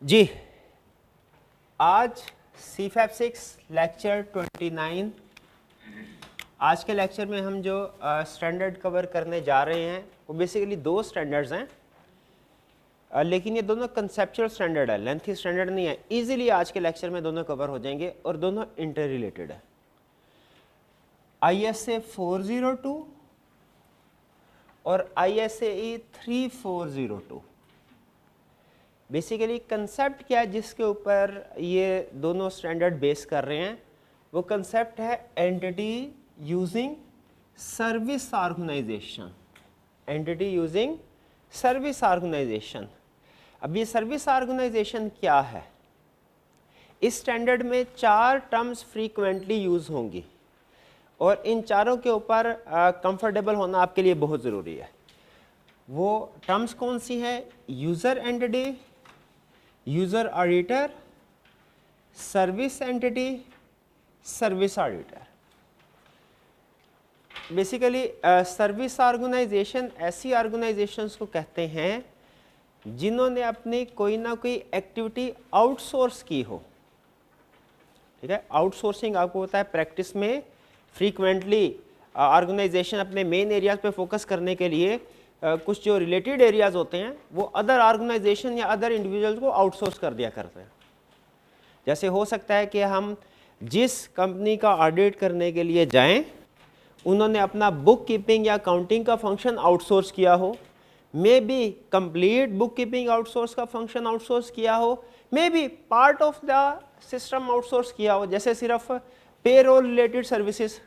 जी, आज CFAP 6 lecture 29। आज के लेक्चर में हम जो स्टैंडर्ड कवर करने जा रहे हैं वो बेसिकली दो स्टैंडर्ड्स हैं, लेकिन ये दोनों कंसेप्चुअल स्टैंडर्ड है, लेंथी स्टैंडर्ड नहीं है। इजीली आज के लेक्चर में दोनों कवर हो जाएंगे और दोनों इंटर रिलेटेड है। ISA 402 और ISAE 3402। बेसिकली कंसेप्ट क्या है जिसके ऊपर ये दोनों स्टैंडर्ड बेस कर रहे हैं, वो कंसेप्ट है entity using service organization. Entity using service organization. अब ये सर्विस ऑर्गेनाइजेशन क्या है? इस स्टैंडर्ड में 4 टर्म्स फ्रीक्वेंटली यूज होंगी और इन चारों के ऊपर कंफर्टेबल होना आपके लिए बहुत ज़रूरी है। वो टर्म्स कौन सी हैं? User entity, user auditor, service entity, service auditor. Basically service organization ऐसी ऑर्गेनाइजेशंस को कहते हैं जिन्होंने अपनी कोई ना कोई एक्टिविटी आउटसोर्स की हो। ठीक है, आउटसोर्सिंग आपको पता है प्रैक्टिस में फ्रीक्वेंटली ऑर्गेनाइजेशन अपने मेन एरियाज पे फोकस करने के लिए कुछ जो रिलेटेड एरियाज होते हैं वो अदर ऑर्गेनाइजेशन या अदर इंडिविजुअल्स को आउटसोर्स कर दिया करते हैं। जैसे हो सकता है कि हम जिस कंपनी का ऑडिट करने के लिए जाएं उन्होंने अपना बुक कीपिंग या अकाउंटिंग का फंक्शन आउटसोर्स किया हो, may be complete book keeping outsource का फंक्शन आउटसोर्स किया हो, may be part of the system outsource किया हो। जैसे सिर्फ पेरोल रिलेटेड सर्विसेज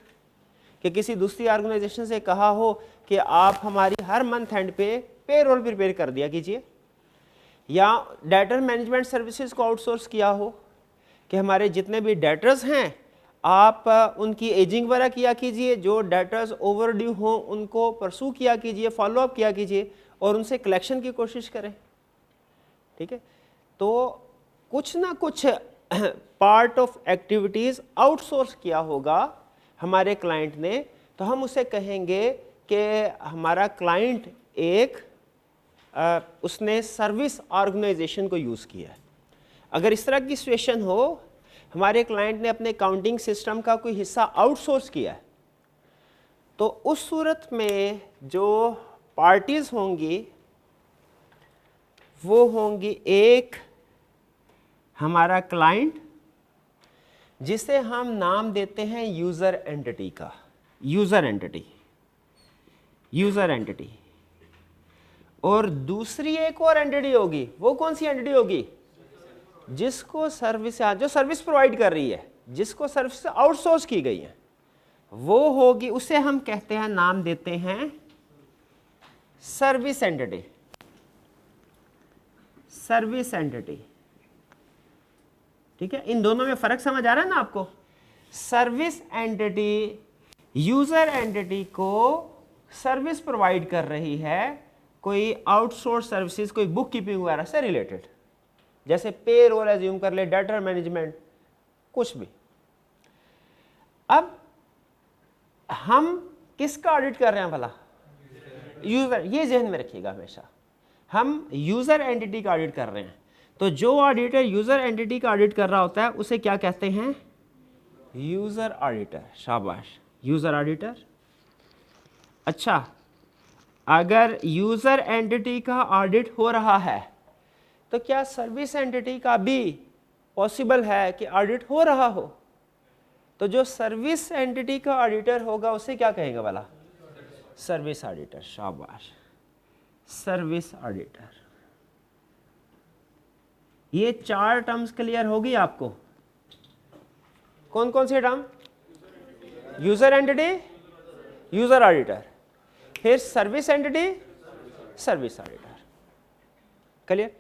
कि किसी दूसरी ऑर्गेनाइजेशन से कहा हो कि आप हमारी हर मंथ एंड पे पेरोल प्रिपेयर कर दिया कीजिए, या डेटर मैनेजमेंट सर्विसेज को आउटसोर्स किया हो कि हमारे जितने भी डेटर्स हैं आप उनकी एजिंग वगैरह किया कीजिए, जो डेटर्स ओवर ड्यू हों उनको परसू किया कीजिए, फॉलोअप किया कीजिए और उनसे कलेक्शन की कोशिश करें। ठीक है, तो कुछ ना कुछ पार्ट ऑफ एक्टिविटीज़ आउटसोर्स किया होगा हमारे क्लाइंट ने, तो हम उसे कहेंगे कि हमारा क्लाइंट एक उसने सर्विस ऑर्गेनाइजेशन को यूज़ किया है। अगर इस तरह की सिचुएशन हो, हमारे क्लाइंट ने अपने काउंटिंग सिस्टम का कोई हिस्सा आउटसोर्स किया है, तो उस सूरत में जो पार्टीज होंगी वो होंगी एक हमारा क्लाइंट जिसे हम नाम देते हैं यूज़र एंटिटी का। User entity, user entity. और दूसरी एक और एंटिटी होगी, वो कौन सी एंटिटी होगी? जिसको सर्विस, जो सर्विस प्रोवाइड कर रही है, जिसको सर्विस आउटसोर्स की गई है, वो होगी, उसे हम कहते हैं, नाम देते हैं सर्विस एंटिटी। Service entity. ठीक है, इन दोनों में फर्क समझ आ रहा है ना आपको? सर्विस एंटिटी यूजर एंटिटी को सर्विस प्रोवाइड कर रही है, कोई आउटसोर्स सर्विसेज, कोई बुक कीपिंग वगैरह से रिलेटेड, जैसे पेरोल एज्यूम कर ले, डेटर मैनेजमेंट, कुछ भी। अब हम किसका ऑडिट कर रहे हैं भला? यूजर। ये जहन में रखिएगा हमेशा, हम यूजर एंटिटी का ऑडिट कर रहे हैं। तो जो ऑडिटर यूजर एंटिटी का ऑडिट कर रहा होता है उसे क्या कहते हैं? User auditor. शाबाश, यूजर ऑडिटर। अच्छा, अगर यूजर एंटिटी का ऑडिट हो रहा है तो क्या सर्विस एंटिटी का भी पॉसिबल है कि ऑडिट हो रहा हो? तो जो सर्विस एंटिटी का ऑडिटर होगा उसे क्या कहेंगे वाला? Service auditor. शाबाश, सर्विस ऑडिटर। ये 4 टर्म्स क्लियर होगी आपको? कौन कौन से term? User entity, user auditor, फिर service entity, service auditor. Clear?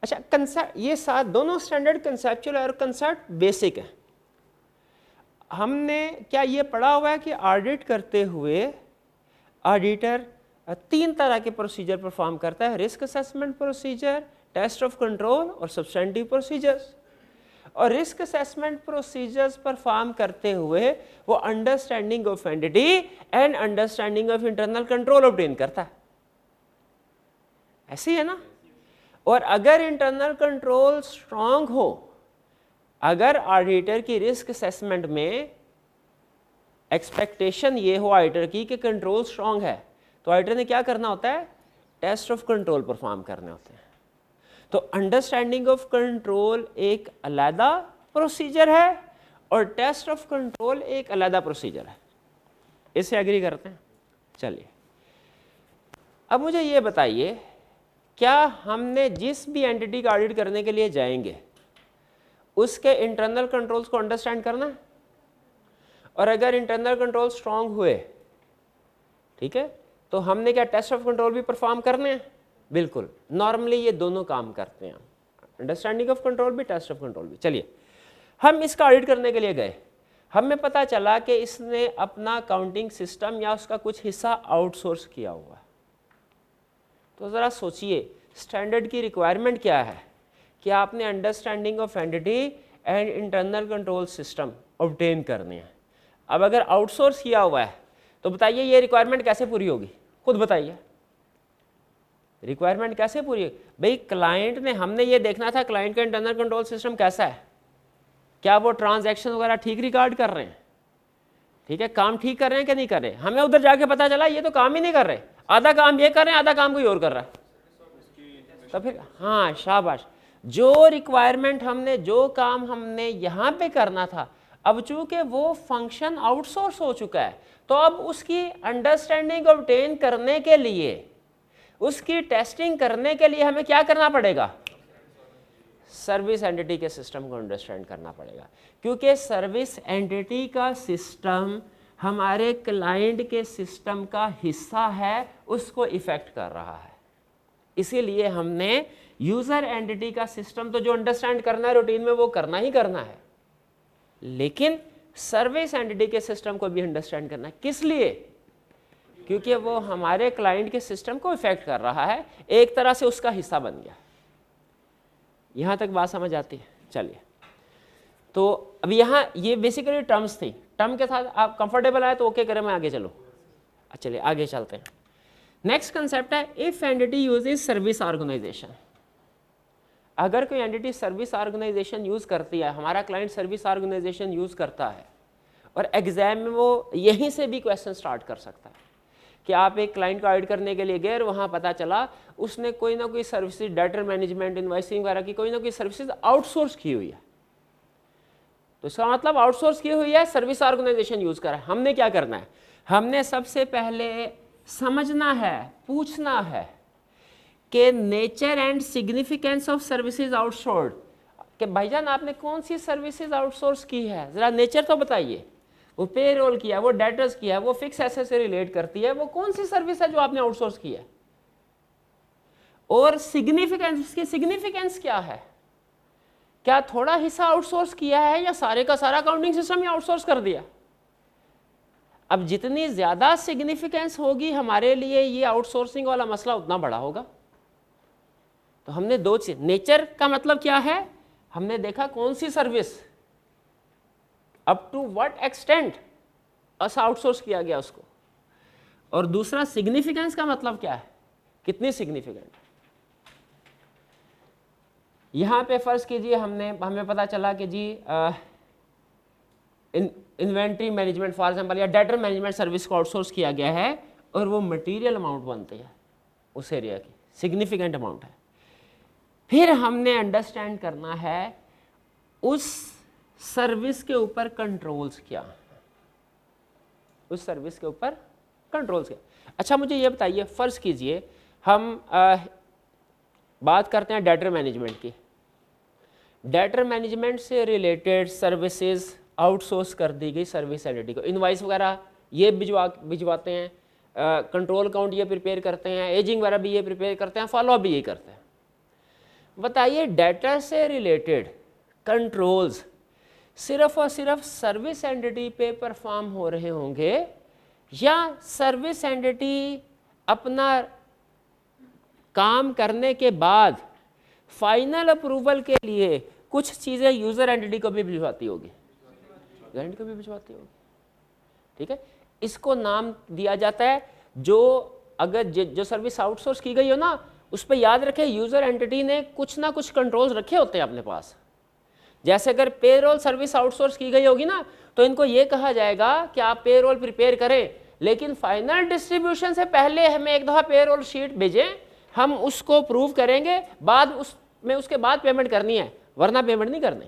अच्छा, कंसेप्ट, ये साथ दोनों स्टैंडर्ड कंसेप्चुअल और कंसेप्ट बेसिक है। हमने क्या ये पढ़ा हुआ है कि ऑडिट करते हुए ऑडिटर 3 तरह के प्रोसीजर परफॉर्म करता है? Risk assessment procedure, test of control और सब्सटेंटिव प्रोसीजर्स। और रिस्क असेसमेंट प्रोसीजर्स परफॉर्म करते हुए वो understanding of entity and understanding of internal control obtain करता है। ऐसे ही है ना? और अगर इंटरनल कंट्रोल स्ट्रांग हो, अगर ऑडिटर की रिस्क असेसमेंट में एक्सपेक्टेशन ये हो ऑडिटर की कि कंट्रोल स्ट्रांग है, तो ऑडिटर ने क्या करना होता है, टेस्ट ऑफ कंट्रोल परफॉर्म करने होते हैं। तो अंडरस्टैंडिंग ऑफ कंट्रोल एक अलग प्रोसीजर है और टेस्ट ऑफ कंट्रोल एक अलग प्रोसीजर है। इससे एग्री करते हैं? चलिए, अब मुझे ये बताइए, क्या हमने जिस भी एंटिटी का ऑडिट करने के लिए जाएंगे उसके इंटरनल कंट्रोल्स को अंडरस्टैंड करना है? और अगर इंटरनल कंट्रोल स्ट्रांग हुए, ठीक है, तो हमने क्या टेस्ट ऑफ कंट्रोल भी परफॉर्म करने हैं? बिल्कुल, नॉर्मली ये दोनों काम करते हैं, अंडरस्टैंडिंग ऑफ कंट्रोल भी, टेस्ट ऑफ कंट्रोल भी। चलिए, हम इसका ऑडिट करने के लिए गए, हमें पता चला कि इसने अपना काउंटिंग सिस्टम या उसका कुछ हिस्सा आउटसोर्स किया हुआ है। तो ज़रा सोचिए, स्टैंडर्ड की रिक्वायरमेंट क्या है कि आपने understanding of entity and internal control system obtain करने हैं। अब अगर आउटसोर्स किया हुआ है तो बताइए ये रिक्वायरमेंट कैसे पूरी होगी? खुद बताइए, रिक्वायरमेंट कैसे पूरी होगी? भाई क्लाइंट ने, हमने ये देखना था क्लाइंट का इंटरनल कंट्रोल सिस्टम कैसा है, क्या वो ट्रांजैक्शन वगैरह ठीक रिकॉर्ड कर रहे हैं, ठीक है, काम ठीक कर रहे हैं कि नहीं कर रहे हैं। हमें उधर जाके पता चला ये तो काम ही नहीं कर रहे, आधा काम ये कर रहे हैं, आधा काम कोई और कर रहा है। तो फिर हाँ, शाबाश, जो रिक्वायरमेंट हमने, जो काम हमने यहाँ पे करना था, अब चूंकि वो फंक्शन आउटसोर्स हो चुका है, तो अब उसकी अंडरस्टैंडिंग ऑब्टेन करने के लिए, उसकी टेस्टिंग करने के लिए हमें क्या करना पड़ेगा? सर्विस एंटिटी के सिस्टम को अंडरस्टैंड करना पड़ेगा, क्योंकि सर्विस एंटिटी का सिस्टम हमारे क्लाइंट के सिस्टम का हिस्सा है, उसको इफेक्ट कर रहा है। इसीलिए हमने यूजर एंटिटी का सिस्टम तो जो अंडरस्टैंड करना है रूटीन में वो करना ही करना है, लेकिन सर्विस एंटिटी के सिस्टम को भी अंडरस्टैंड करना है। किस लिए? क्योंकि वो हमारे क्लाइंट के सिस्टम को इफेक्ट कर रहा है, एक तरह से उसका हिस्सा बन गया। यहां तक बात समझ आती है? चलिए, तो अब यहाँ ये बेसिकली टर्म्स थी, टर्म के साथ आप कंफर्टेबल आए तो ओके करें, मैं आगे चलो। चलिए आगे चलते हैं। नेक्स्ट कंसेप्ट है if entity uses service organization. अगर कोई एंटिटी सर्विस ऑर्गेनाइजेशन यूज करती है, हमारा क्लाइंट सर्विस ऑर्गेनाइजेशन यूज करता है, और एग्जाम में वो यहीं से भी क्वेश्चन स्टार्ट कर सकता है कि आप एक क्लाइंट को ऑडिट करने के लिए गए और वहाँ पता चला उसने कोई ना कोई सर्विसेज, डेटा मैनेजमेंट, इनवॉइसिंग वगैरह की कोई ना कोई सर्विसेज आउटसोर्स की हुई है। तो इसका मतलब आउटसोर्स की हुई है, सर्विस ऑर्गेनाइजेशन यूज कर रहा है। हमने क्या करना है? हमने सबसे पहले समझना है, पूछना है कि nature and significance of services outsource, कि भाईजान आपने कौन सी सर्विसेज आउटसोर्स की है, जरा नेचर तो बताइए। वो पेरोल किया, वो डेटर्स किया, वो फिक्स एसेट से रिलेट करती है, वो कौन सी सर्विस है जो आपने आउटसोर्स की है? और सिग्निफिकेंस, उसकी सिग्निफिकेंस क्या है? क्या थोड़ा हिस्सा आउटसोर्स किया है या सारे का सारा अकाउंटिंग सिस्टम ही आउटसोर्स कर दिया? अब जितनी ज्यादा सिग्निफिकेंस होगी हमारे लिए ये आउटसोर्सिंग वाला मसला उतना बड़ा होगा। तो हमने दो चीज, नेचर का मतलब क्या है, हमने देखा कौन सी service, up to what extent ऐसा आउटसोर्स किया गया उसको, और दूसरा सिग्निफिकेंस का मतलब क्या है, कितनी सिग्निफिकेंट। यहां पे फर्ज कीजिए हमें पता चला कि जी इन्वेंट्री मैनेजमेंट फॉर एग्जांपल या डेटा मैनेजमेंट सर्विस को आउटसोर्स किया गया है, और वो मटेरियल अमाउंट बनती है उस एरिया की, सिग्निफिकेंट अमाउंट है। फिर हमने अंडरस्टैंड करना है उस सर्विस के ऊपर कंट्रोल्स क्या, उस सर्विस के ऊपर कंट्रोल्स क्या। अच्छा मुझे ये बताइए, फर्ज कीजिए हम बात करते हैं डेटा मैनेजमेंट की, डेटा मैनेजमेंट से रिलेटेड सर्विसेज आउटसोर्स कर दी गई सर्विस एंटिटी को, इनवॉइस वगैरह ये भिजवाते हैं, कंट्रोल अकाउंट ये प्रिपेयर करते हैं, एजिंग वगैरह भी ये प्रिपेयर करते हैं, फॉलोअप भी ये करते हैं। बताइए डेटा से रिलेटेड कंट्रोल्स सिर्फ और सिर्फ सर्विस एंटिटी पे परफॉर्म हो रहे होंगे, या सर्विस एंटिटी अपना काम करने के बाद फाइनल अप्रूवल के लिए कुछ चीज़ें यूजर एंटिटी को भी भिजवाती होगी, क्लाइंट को भी भिजवाती होगी, ठीक है। इसको नाम दिया जाता है, जो अगर जो सर्विस आउटसोर्स की गई हो ना, उस पर याद रखें यूज़र एंटिटी ने कुछ ना कुछ कंट्रोल्स रखे होते हैं अपने पास। जैसे अगर पेरोल सर्विस आउटसोर्स की गई होगी ना, तो इनको ये कहा जाएगा कि आप पेरोल प्रिपेयर करें, लेकिन फाइनल डिस्ट्रीब्यूशन से पहले हमें एक दफ़ा पेरोल शीट भेजें, हम उसको प्रूव करेंगे, बाद उसमें उसके बाद पेमेंट करनी है, वरना पेमेंट नहीं करनी।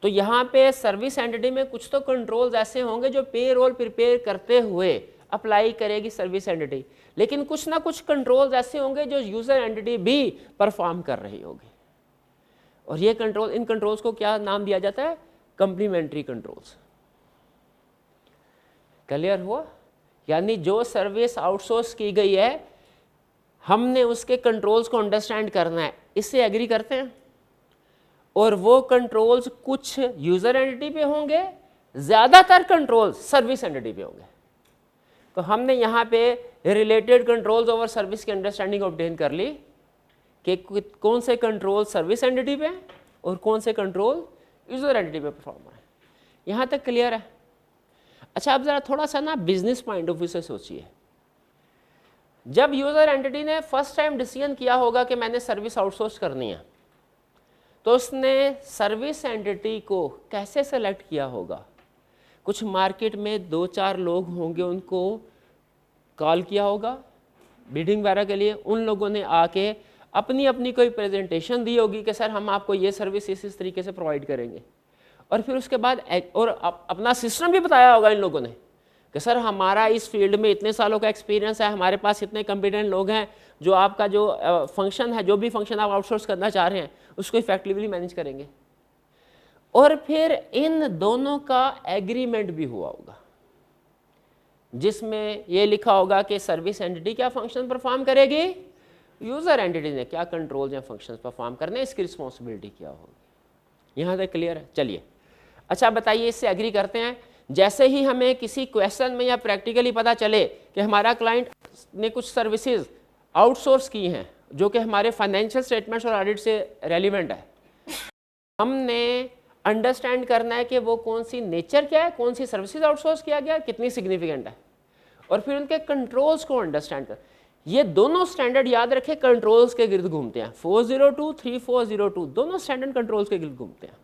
तो यहाँ पे सर्विस एंटिटी में कुछ तो कंट्रोल्स ऐसे होंगे जो पेरोल प्रिपेयर करते हुए अप्लाई करेगी सर्विस एंटिटी, लेकिन कुछ ना कुछ कंट्रोल्स ऐसे होंगे जो यूज़र एंटिटी भी परफॉर्म कर रही होगी। और ये कंट्रोल, इन कंट्रोल्स को क्या नाम दिया जाता है? Complementary controls. क्लियर हुआ? यानी जो सर्विस आउटसोर्स की गई है, हमने उसके कंट्रोल्स को अंडरस्टैंड करना है, इससे एग्री करते हैं। और वो कंट्रोल्स कुछ यूज़र एंटिटी पे होंगे, ज़्यादातर कंट्रोल्स सर्विस एंटिटी पे होंगे। तो हमने यहाँ पे रिलेटेड कंट्रोल्स ओवर सर्विस की अंडरस्टैंडिंग ऑब्टेन कर ली कि कौन से कंट्रोल सर्विस एंटिटी पे और कौन से कंट्रोल यूज़र एंटिटी पे परफॉर्म हो रहे हैं। यहाँ तक क्लियर है? अच्छा, अब ज़रा थोड़ा सा ना बिजनेस पॉइंट ऑफ व्यू से सोचिए। जब यूज़र एंटिटी ने फर्स्ट टाइम डिसीजन किया होगा कि मैंने सर्विस आउटसोर्स करनी है, तो उसने सर्विस एंटिटी को कैसे सेलेक्ट किया होगा? कुछ मार्केट में 2-4 लोग होंगे, उनको कॉल किया होगा बिडिंग वगैरह के लिए। उन लोगों ने आके अपनी अपनी कोई प्रेजेंटेशन दी होगी कि सर हम आपको ये सर्विस इस तरीके से प्रोवाइड करेंगे। और फिर उसके बाद और अपना सिस्टम भी बताया होगा इन लोगों ने कि सर हमारा इस फील्ड में इतने सालों का एक्सपीरियंस है, हमारे पास इतने कॉम्पिटेंट लोग हैं जो आपका जो फंक्शन है, जो भी फंक्शन आप आउटसोर्स करना चाह रहे हैं, उसको इफेक्टिवली मैनेज करेंगे। और फिर इन दोनों का एग्रीमेंट भी हुआ होगा, जिसमें ये लिखा होगा कि सर्विस एंटिटी क्या फंक्शन परफॉर्म करेगी, यूज़र एंटिटी ने क्या कंट्रोल्स या फंक्शंस परफॉर्म करने, इसकी रिस्पॉन्सिबिलिटी क्या होगी। यहाँ तक क्लियर है? चलिए, अच्छा बताइए, इससे एग्री करते हैं? जैसे ही हमें किसी क्वेश्चन में या प्रैक्टिकली पता चले कि हमारा क्लाइंट ने कुछ सर्विसेज आउटसोर्स की हैं जो कि हमारे फाइनेंशियल स्टेटमेंट्स और ऑडिट से रेलिवेंट है, हमने अंडरस्टैंड करना है कि वो कौन सी नेचर क्या है, कौन सी सर्विसेज आउटसोर्स किया गया, कितनी सिग्निफिकेंट है, और फिर उनके कंट्रोल्स को अंडरस्टैंड कर। ये दोनों स्टैंडर्ड याद रखें, कंट्रोल्स के गिर्द घूमते हैं। 402, 3402 दोनों स्टैंडर्ड कंट्रोल्स के गिर्द घूमते हैं,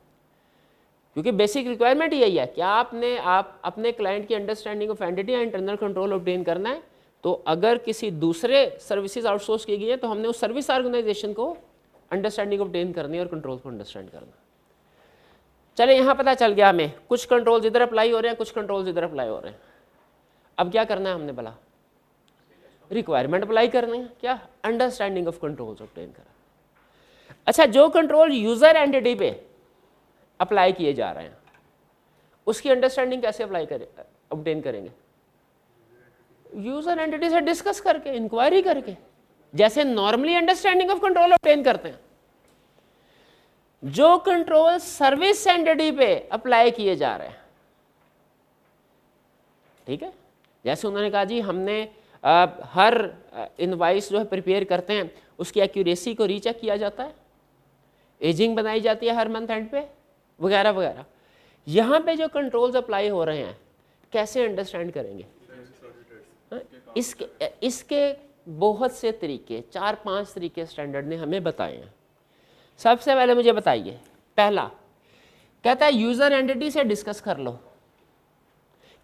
क्योंकि बेसिक रिक्वायरमेंट यही है कि आप अपने क्लाइंट की अंडरस्टैंडिंग ऑफ एंटिटी या इंटरनल कंट्रोल ऑब्टेन करना है। तो अगर किसी दूसरे सर्विसेज आउटसोर्स की गई है, तो हमने उस सर्विस ऑर्गेनाइजेशन को अंडरस्टैंडिंग ऑब्टेन करनी है और कंट्रोल को अंडरस्टैंड करना। चले, यहाँ पता चल गया हमें कुछ कंट्रोल्स इधर अप्लाई हो रहे हैं, कुछ कंट्रोल्स इधर अप्लाई हो रहे हैं। अब क्या करना है हमने? भला रिक्वायरमेंट अप्लाई करनी है, क्या अंडरस्टैंडिंग ऑफ कंट्रोल्स ऑब्टेन करा। अच्छा, जो कंट्रोल यूजर एंटिटी पे अप्लाई किए जा रहे हैं, उसकी अंडरस्टैंडिंग कैसे अप्लाई करें, ऑब्टेन करेंगे? यूजर एंटिटी से डिस्कस करके, इंक्वायरी करके, जैसे normally understanding of control obtain करते हैं। जो कंट्रोल सर्विस एंटिटी पे अप्लाई किए जा रहे हैं, ठीक है, जैसे उन्होंने कहा जी हमने हर इनवाइस जो है प्रिपेयर करते हैं, उसकी एक्यूरेसी को रीचेक किया जाता है, एजिंग बनाई जाती है हर मंथ एंड पे, वगैरह वगैरह। यहाँ पे जो कंट्रोल्स अप्लाई हो रहे हैं, कैसे अंडरस्टैंड करेंगे? इसके बहुत से तरीके, 4-5 तरीके स्टैंडर्ड ने हमें बताए हैं। सबसे पहले मुझे बताइए, पहला कहता है यूजर एंटिटी से डिस्कस कर लो।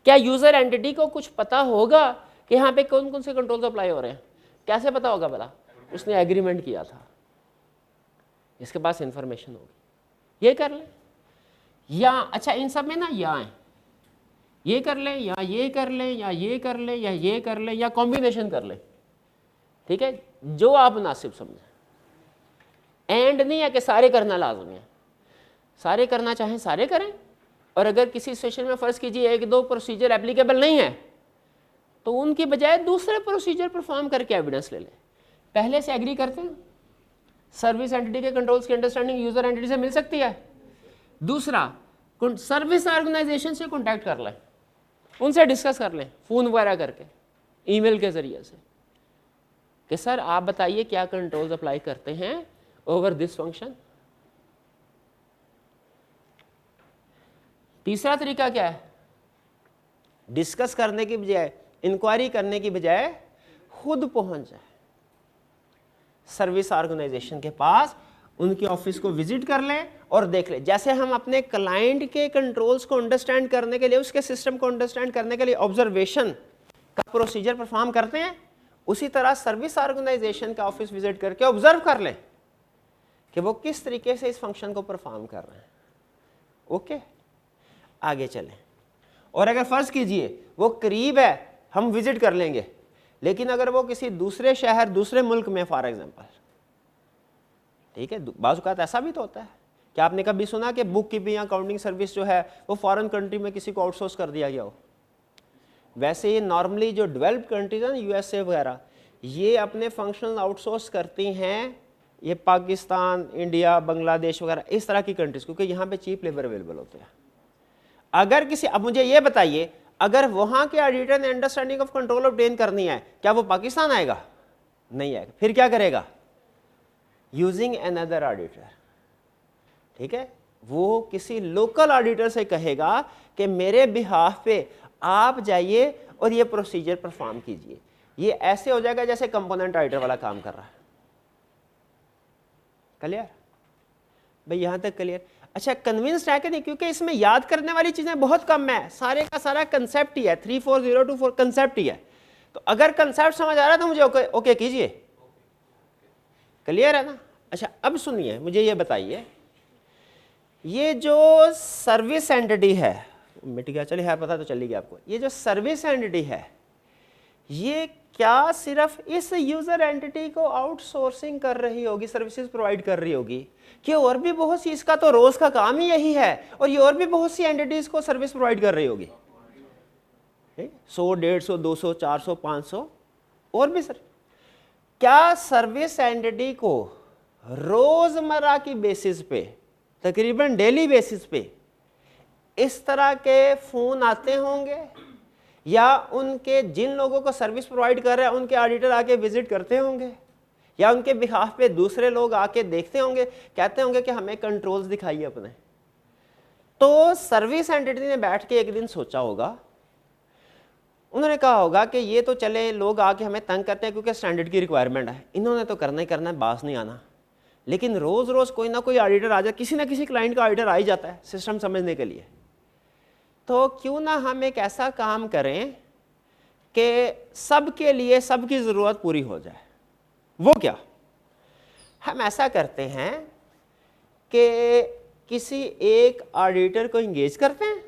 क्या यूजर एंटिटी को कुछ पता होगा कि यहाँ पे कौन कौन से कंट्रोल्स अप्लाई हो रहे हैं? कैसे पता होगा? भला उसने एग्रीमेंट किया था, इसके पास इंफॉर्मेशन होगी, ये कर ले। या अच्छा, इन सब में ना या है, ये कर ले या ये कर ले या ये कर ले या ये कर ले या कॉम्बिनेशन कर ले, ठीक है, जो आप मुनासिब समझें। एंड नहीं है कि सारे करना लाजमी है, सारे करना चाहें सारे करें, और अगर किसी सिचुएशन में फ़र्ज़ कीजिए 1-2 प्रोसीजर एप्लीकेबल नहीं है, तो उनकी बजाय दूसरे प्रोसीजर परफॉर्म करके एविडेंस ले लें। पहले से एग्री करते हैं, सर्विस एंटिटी के कंट्रोल्स की अंडरस्टैंडिंग यूजर एंटिटी से मिल सकती है। दूसरा, सर्विस ऑर्गेनाइजेशन से कॉन्टैक्ट कर लें, उनसे डिस्कस कर लें, फ़ोन वगैरह करके, ईमेल के ज़रिए से, कि सर आप बताइए क्या कंट्रोल्स अप्लाई करते हैं ओवर दिस फंक्शन। तीसरा तरीका क्या है? डिस्कस करने की बजाय, इंक्वायरी करने की बजाय खुद पहुंच जाए, सर्विस ऑर्गेनाइजेशन के पास, उनके ऑफिस को विजिट कर लें और देख लें। जैसे हम अपने क्लाइंट के कंट्रोल्स को अंडरस्टैंड करने के लिए, उसके सिस्टम को अंडरस्टैंड करने के लिए ऑब्जर्वेशन का प्रोसीजर परफॉर्म करते हैं, उसी तरह सर्विस ऑर्गेनाइजेशन का ऑफिस विजिट करके ऑब्जर्व कर लें कि वो किस तरीके से इस फंक्शन को परफॉर्म कर रहे हैं। ओके, आगे चलें। और अगर फर्ज कीजिए वो करीब है, हम विजिट कर लेंगे, लेकिन अगर वो किसी दूसरे शहर, दूसरे मुल्क में फॉर एग्जांपल, ठीक है, बाज़ औक़ात ऐसा भी तो होता है। क्या आपने कभी सुना कि बुक कीपिंग या अकाउंटिंग सर्विस जो है वो फॉरेन कंट्री में किसी को आउटसोर्स कर दिया गया हो? वैसे ये नॉर्मली जो डेवलप्ड कंट्रीज हैं, यूएसए वगैरह, ये अपने फंक्शन आउटसोर्स करती हैं, ये पाकिस्तान, इंडिया, बांग्लादेश वगैरह इस तरह की कंट्रीज, क्योंकि यहाँ पे चीप लेबर अवेलेबल होते हैं। अगर किसी, अब मुझे ये बताइए, अगर वहाँ के ऑडिटर ने अंडरस्टैंडिंग ऑफ कंट्रोल ऑब्टेन करनी है, क्या वो पाकिस्तान आएगा? नहीं आएगा। फिर क्या करेगा? यूजिंग अनदर ऑडिटर, ठीक है, वो किसी लोकल ऑडिटर से कहेगा कि मेरे बिहाफ पे आप जाइए और ये प्रोसीजर परफॉर्म कीजिए। ये ऐसे हो जाएगा जैसे कंपोनेंट ऑडिटर वाला काम कर रहा है। क्लियर भाई? यहां तक क्लियर? अच्छा, कन्विंस्ड है कि नहीं? क्योंकि इसमें याद करने वाली चीजें बहुत कम है, सारे का सारा कंसेप्ट ही है, 34024 कंसेप्ट ही है। तो अगर कंसेप्ट समझ आ रहा है तो मुझे ओके कीजिए। क्लियर है ना? अच्छा, अब सुनिए, मुझे ये बताइए, ये जो सर्विस एंटिटी है, मिट गया, चलिए है पता तो चली गया आपको, ये जो सर्विस एंटिटी है, ये क्या सिर्फ इस यूजर एंटिटी को आउटसोर्सिंग कर रही होगी, सर्विसेज प्रोवाइड कर रही होगी, कि और भी बहुत सी, इसका तो रोज का काम ही यही है, और ये और भी बहुत सी एंटिटीज को सर्विस प्रोवाइड कर रही होगी, 100, 150, 200, 400, 500 और भी। सर, क्या सर्विस एंटिटी को रोजमर्रा की बेसिस पे, तकरीबन डेली बेसिस पे इस तरह के फोन आते होंगे, या उनके जिन लोगों को सर्विस प्रोवाइड कर रहे हैं उनके ऑडिटर आके विजिट करते होंगे, या उनके बिहाफ पे दूसरे लोग आके देखते होंगे, कहते होंगे कि हमें कंट्रोल्स दिखाइए अपने? तो सर्विस एंटिटी ने बैठ के एक दिन सोचा होगा, उन्होंने कहा होगा कि ये तो चले लोग आके हमें तंग करते हैं क्योंकि स्टैंडर्ड की रिक्वायरमेंट है, इन्होंने तो करना ही करना है, बास नहीं आना। लेकिन रोज रोज कोई ना कोई ऑडिटर आ जाए, किसी ना किसी क्लाइंट का ऑडिटर आ ही जाता है सिस्टम समझने के लिए। तो क्यों ना हम एक ऐसा काम करें कि सबके लिए सबकी ज़रूरत पूरी हो जाए। वो क्या? हम ऐसा करते हैं कि किसी एक ऑडिटर को इंगेज करते हैं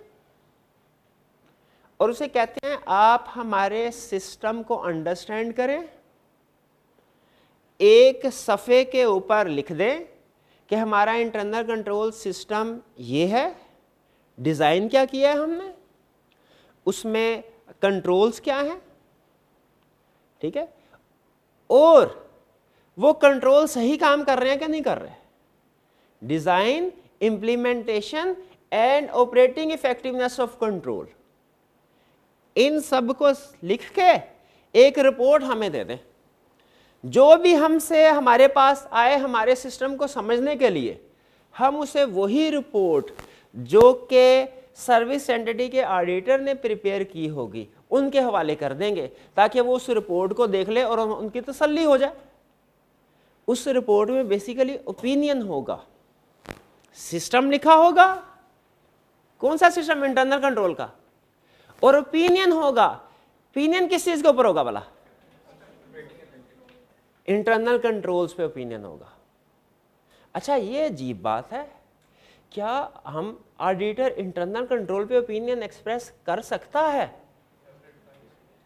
और उसे कहते हैं आप हमारे सिस्टम को अंडरस्टैंड करें, एक सफ़े के ऊपर लिख दें कि हमारा इंटरनल कंट्रोल सिस्टम ये है, डिज़ाइन क्या किया है हमने, उसमें कंट्रोल्स क्या हैं, ठीक है, और वो कंट्रोल सही काम कर रहे हैं क्या नहीं कर रहे, design, implementation and operating effectiveness of control, इन सब को लिख के एक रिपोर्ट हमें दे दें। जो भी हमसे हमारे पास आए हमारे सिस्टम को समझने के लिए, हम उसे वही रिपोर्ट जो कि सर्विस एंटिटी के ऑडिटर ने प्रिपेयर की होगी उनके हवाले कर देंगे, ताकि वो उस रिपोर्ट को देख ले और उनकी तसल्ली हो जाए। उस रिपोर्ट में बेसिकली ओपिनियन होगा, सिस्टम लिखा होगा, कौन सा सिस्टम, इंटरनल कंट्रोल का, और ओपिनियन होगा। ओपिनियन किस चीज के ऊपर होगा भला? इंटरनल कंट्रोल्स पे ओपिनियन होगा। अच्छा, ये अजीब बात है, क्या हम ऑडिटर इंटरनल कंट्रोल पे ओपिनियन एक्सप्रेस कर सकता है?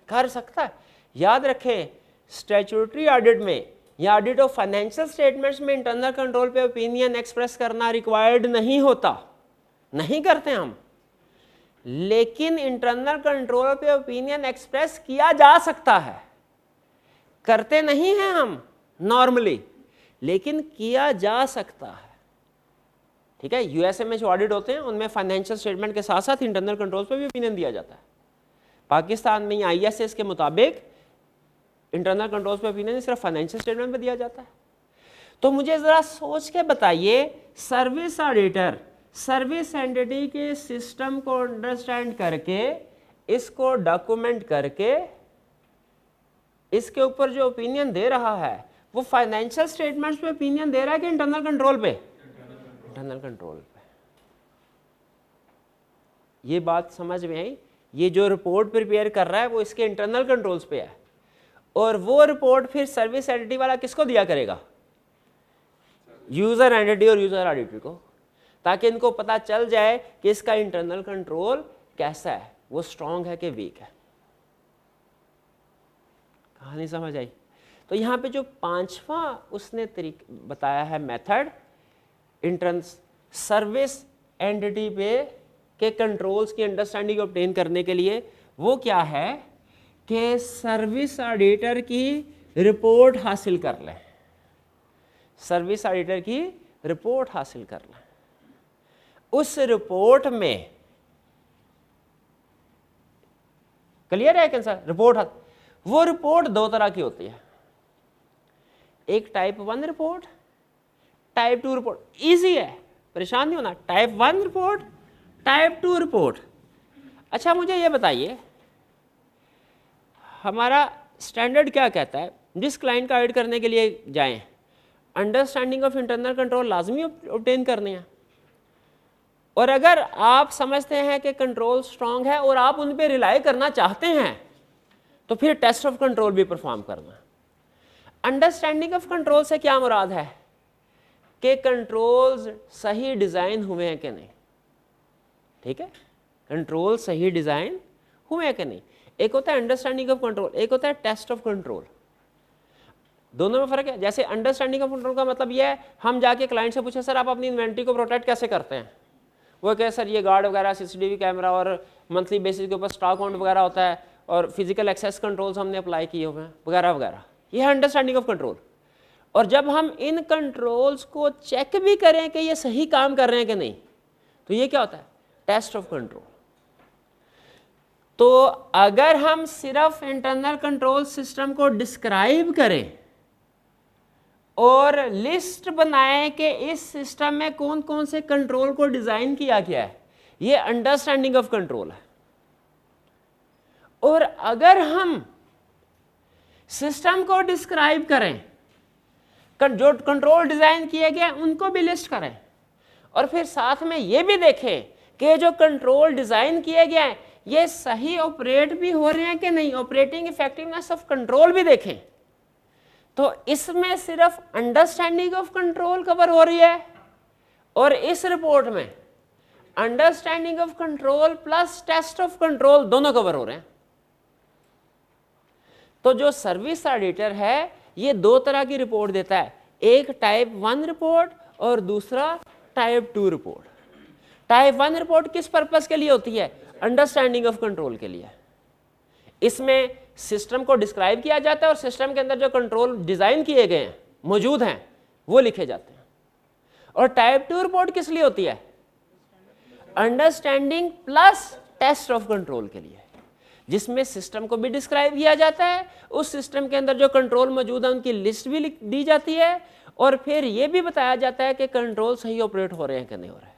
कर सकता है। याद रखें, स्टैट्यूटरी ऑडिट में या ऑडिट ऑफ फाइनेंशियल स्टेटमेंट्स में इंटरनल कंट्रोल पे ओपिनियन एक्सप्रेस करना रिक्वायर्ड नहीं होता, नहीं करते हम। लेकिन इंटरनल कंट्रोल पे ओपिनियन एक्सप्रेस किया जा सकता है, करते नहीं हैं हम नॉर्मली, लेकिन किया जा सकता है, ठीक है। यूएसए में जो ऑडिट होते हैं उनमें फाइनेंशियल स्टेटमेंट के साथ साथ इंटरनल कंट्रोल्स पे भी ओपिनियन दिया जाता है। पाकिस्तान में आईएसएस के मुताबिक इंटरनल कंट्रोल्स पे ओपिनियन सिर्फ फाइनेंशियल स्टेटमेंट में दिया जाता है। तो मुझे जरा सोच के बताइए, सर्विस ऑडिटर सर्विस एंटिटी के सिस्टम को अंडरस्टैंड करके, इसको डॉक्यूमेंट करके, इसके ऊपर जो ओपिनियन दे रहा है वो फाइनेंशियल स्टेटमेंट्स पे ओपिनियन दे रहा है कि इंटरनल कंट्रोल पे? इंटरनल कंट्रोल पे। ये बात समझ में आई? ये जो रिपोर्ट प्रिपेयर कर रहा है वो इसके इंटरनल कंट्रोल्स पे है, और वो रिपोर्ट फिर सर्विस एंटिटी वाला किसको दिया करेगा? यूजर एंटिटी और यूजर ऑडिटर को, ताकि इनको पता चल जाए कि इसका इंटरनल कंट्रोल कैसा है, वो स्ट्रांग है कि वीक है। कहानी समझ आई? तो यहाँ पे जो पांचवा उसने बताया है मेथड सर्विस एंटिटी पे के कंट्रोल्स की अंडरस्टैंडिंग ऑब्टेन करने के लिए, वो क्या है कि सर्विस ऑडिटर की रिपोर्ट हासिल कर लें। सर्विस ऑडिटर की रिपोर्ट हासिल कर लें। उस रिपोर्ट में क्लियर है कैसा रिपोर्ट? वो रिपोर्ट दो तरह की होती है, एक type 1 report, type 2 report. Easy है, परेशान नहीं होना। Type 1 report, type 2 report. अच्छा मुझे ये बताइए, हमारा स्टैंडर्ड क्या कहता है जिस क्लाइंट का ऑडिट करने के लिए जाएं, अंडरस्टैंडिंग ऑफ इंटरनल कंट्रोल लाजमी ऑब्टेन करने हैं, और अगर आप समझते हैं कि कंट्रोल स्ट्रांग है और आप उन पे रिलाई करना चाहते हैं तो फिर टेस्ट ऑफ कंट्रोल भी परफॉर्म करना। अंडरस्टैंडिंग ऑफ कंट्रोल से क्या मुराद है कि कंट्रोल्स सही डिजाइन हुए हैं कि नहीं। ठीक है, कंट्रोल सही डिजाइन हुए हैं कि नहीं। एक होता है अंडरस्टैंडिंग ऑफ कंट्रोल, एक होता है टेस्ट ऑफ कंट्रोल। दोनों में फर्क है। जैसे अंडरस्टैंडिंग ऑफ कंट्रोल का मतलब यह है, हम जाके क्लाइंट से पूछे सर आप अपनी इन्वेंट्री को प्रोटेक्ट कैसे करते हैं, वो कहे सर ये गार्ड वगैरह, सीसीटीवी कैमरा और मंथली बेसिस के ऊपर स्टॉक काउंट वगैरह होता है, और फिजिकल एक्सेस कंट्रोल्स हमने अप्लाई किए हुए हैं वगैरह वगैरह। ये है अंडरस्टैंडिंग ऑफ कंट्रोल। और जब हम इन कंट्रोल्स को चेक भी करें कि ये सही काम कर रहे हैं कि नहीं, तो ये क्या होता है? Test of control. तो अगर हम सिर्फ इंटरनल कंट्रोल सिस्टम को डिस्क्राइब करें और लिस्ट बनाएं कि इस सिस्टम में कौन कौन से कंट्रोल को डिजाइन किया गया है, ये अंडरस्टैंडिंग ऑफ कंट्रोल है। और अगर हम सिस्टम को डिस्क्राइब करें, जो कंट्रोल डिजाइन किए गए उनको भी लिस्ट करें, और फिर साथ में ये भी देखें कि जो कंट्रोल डिजाइन किए गए हैं ये सही ऑपरेट भी हो रहे हैं कि नहीं, ऑपरेटिंग इफेक्टिवनेस ऑफ कंट्रोल भी देखें, तो इसमें सिर्फ अंडरस्टैंडिंग ऑफ कंट्रोल कवर हो रही है, और इस रिपोर्ट में understanding of control plus test of control दोनों कवर हो रहे हैं। तो जो सर्विस ऑडिटर है ये दो तरह की रिपोर्ट देता है, एक टाइप 1 रिपोर्ट और दूसरा टाइप 2 रिपोर्ट। टाइप 1 रिपोर्ट किस पर्पस के लिए होती है? अंडरस्टैंडिंग ऑफ कंट्रोल के लिए। इसमें सिस्टम को डिस्क्राइब किया जाता है और सिस्टम के अंदर जो कंट्रोल डिजाइन किए गए हैं, मौजूद हैं, वो लिखे जाते हैं। और टाइप 2 रिपोर्ट किस लिए होती है? Understanding plus test of control के लिए, जिसमें सिस्टम को भी डिस्क्राइब किया जाता है, उस सिस्टम के अंदर जो कंट्रोल मौजूद है उनकी लिस्ट भी दी जाती है, और फिर यह भी बताया जाता है कि कंट्रोल सही ऑपरेट हो रहे हैं कि नहीं हो रहे हैं।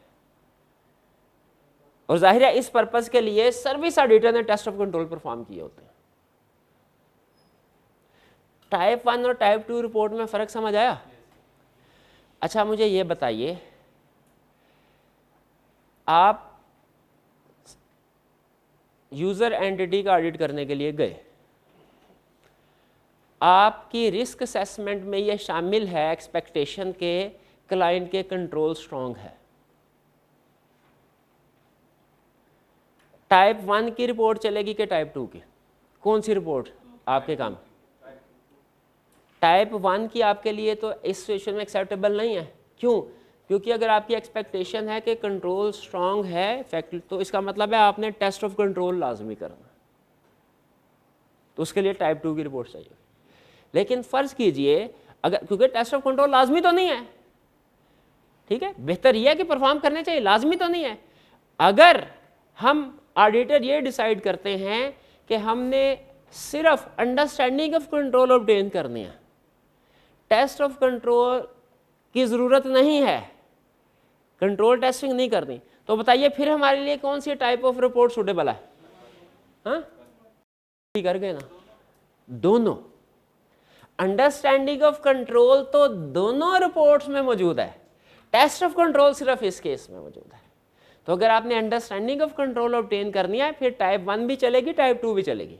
और जाहिर है इस पर्पस के लिए सर्विस ऑडिटर ने टेस्ट ऑफ कंट्रोल परफॉर्म किए होते हैं। टाइप 1 और टाइप 2 रिपोर्ट में फर्क समझ आया? अच्छा मुझे ये बताइए, आप यूजर एंटिटी का ऑडिट करने के लिए गए, आपकी रिस्क असेसमेंट में यह शामिल है एक्सपेक्टेशन के क्लाइंट के कंट्रोल स्ट्रांग है। टाइप 1 की रिपोर्ट चलेगी कि टाइप 2 की? कौन सी रिपोर्ट आपके काम? टाइप 1 की आपके लिए तो इस सिचुएशन में एक्सेप्टेबल नहीं है। क्यों? क्योंकि अगर आपकी एक्सपेक्टेशन है कि कंट्रोल स्ट्रांग है फैक्ट, तो इसका मतलब है आपने टेस्ट ऑफ कंट्रोल लाजमी करना, तो उसके लिए टाइप 2 की रिपोर्ट चाहिए। लेकिन फर्ज कीजिए अगर, क्योंकि टेस्ट ऑफ कंट्रोल लाजमी तो नहीं है, ठीक है, बेहतर यह है कि परफॉर्म करने चाहिए, लाजमी तो नहीं है। अगर हम ऑडिटर ये डिसाइड करते हैं कि हमने सिर्फ अंडरस्टैंडिंग ऑफ कंट्रोल ऑब्टेन करनी है, टेस्ट ऑफ कंट्रोल की ज़रूरत नहीं है, कंट्रोल टेस्टिंग नहीं करनी, तो बताइए फिर हमारे लिए कौन सी टाइप ऑफ रिपोर्ट सूटेबल है? हाँ, कर गए ना दोनों। अंडरस्टैंडिंग ऑफ कंट्रोल तो दोनों रिपोर्ट्स में मौजूद है, टेस्ट ऑफ कंट्रोल सिर्फ इस केस में मौजूद है। तो अगर आपने अंडरस्टैंडिंग ऑफ कंट्रोल ऑब्टेन करनी है फिर टाइप 1 भी चलेगी, टाइप 2 भी चलेगी।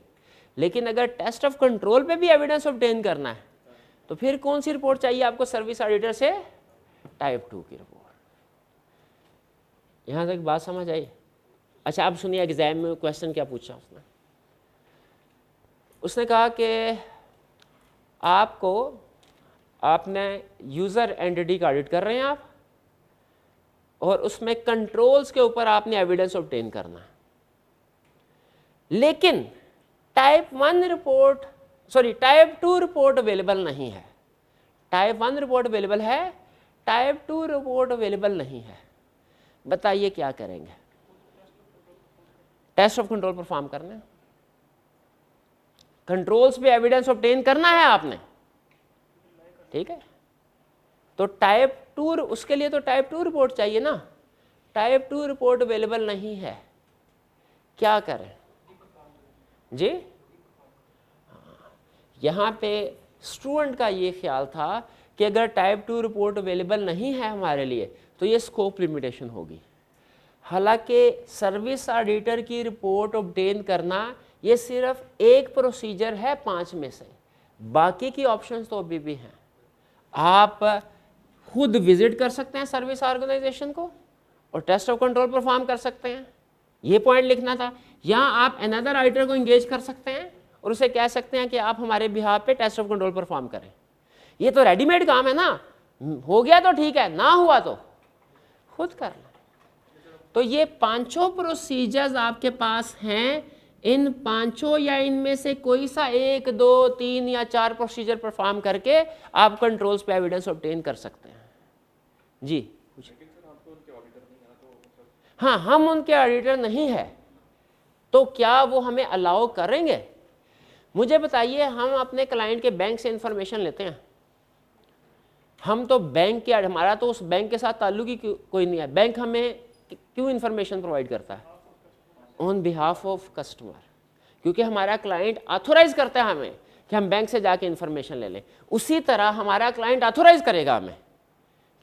लेकिन अगर टेस्ट ऑफ कंट्रोल पे भी एविडेंस ऑब्टेन करना है तो फिर कौन सी रिपोर्ट चाहिए आपको सर्विस ऑडिटर से? टाइप 2 की रिपोर्ट। यहां तक बात समझ आई? अच्छा, अब सुनिए एग्जाम में क्वेश्चन क्या पूछा उसने। उसने कहा कि आपने यूजर एंटिटी का ऑडिट कर रहे हैं आप, और उसमें कंट्रोल्स के ऊपर आपने एविडेंस ऑब्टेन करना है, लेकिन टाइप 2 रिपोर्ट अवेलेबल नहीं है। टाइप 1 रिपोर्ट अवेलेबल है, टाइप 2 रिपोर्ट अवेलेबल नहीं है। बताइए क्या करेंगे? टेस्ट ऑफ कंट्रोल परफॉर्म करना है, कंट्रोल्स पे एविडेंस ऑब्टेन करना है आपने, ठीक है। तो टाइप 2, उसके लिए तो टाइप 2 रिपोर्ट चाहिए ना। टाइप 2 रिपोर्ट अवेलेबल नहीं है, क्या करें जी? यहां पे स्टूडेंट का ये ख्याल था कि अगर टाइप 2 रिपोर्ट अवेलेबल नहीं है हमारे लिए तो ये स्कोप लिमिटेशन होगी। हालांकि सर्विस ऑडिटर की रिपोर्ट ऑब्टेन करना ये सिर्फ एक प्रोसीजर है 5 में से, बाकी की ऑप्शंस तो अभी भी हैं। आप खुद विजिट कर सकते हैं सर्विस ऑर्गेनाइजेशन को और टेस्ट ऑफ कंट्रोल परफॉर्म कर सकते हैं, ये पॉइंट लिखना था। यहाँ आप अनदर ऑडिटर को इंगेज कर सकते हैं और उसे कह सकते हैं कि आप हमारे बिहाफ पे टेस्ट ऑफ कंट्रोल परफॉर्म करें। ये तो रेडीमेड काम है ना, हो गया तो ठीक है, ना हुआ तो खुद करना। तो ये 5 प्रोसीजर्स आपके पास हैं, इन 5 या इनमें से कोई सा 1, 2, 3 या 4 प्रोसीजर परफॉर्म करके आप कंट्रोल्स पे एविडेंस ऑब्टेन कर सकते हैं जी। हाँ, हम उनके ऑडिटर नहीं है तो क्या वो हमें अलाउ करेंगे? मुझे बताइए, हम अपने क्लाइंट के बैंक से इंफॉर्मेशन लेते हैं, हम तो बैंक के, हमारा तो उस बैंक के साथ ताल्लुक ही कोई नहीं है। बैंक हमें क्यों इंफॉर्मेशन प्रोवाइड करता है? ऑन बिहाफ ऑफ कस्टमर, क्योंकि हमारा क्लाइंट ऑथोराइज करता है हमें कि हम बैंक से जाके इंफॉर्मेशन ले लें। उसी तरह हमारा क्लाइंट ऑथोराइज करेगा हमें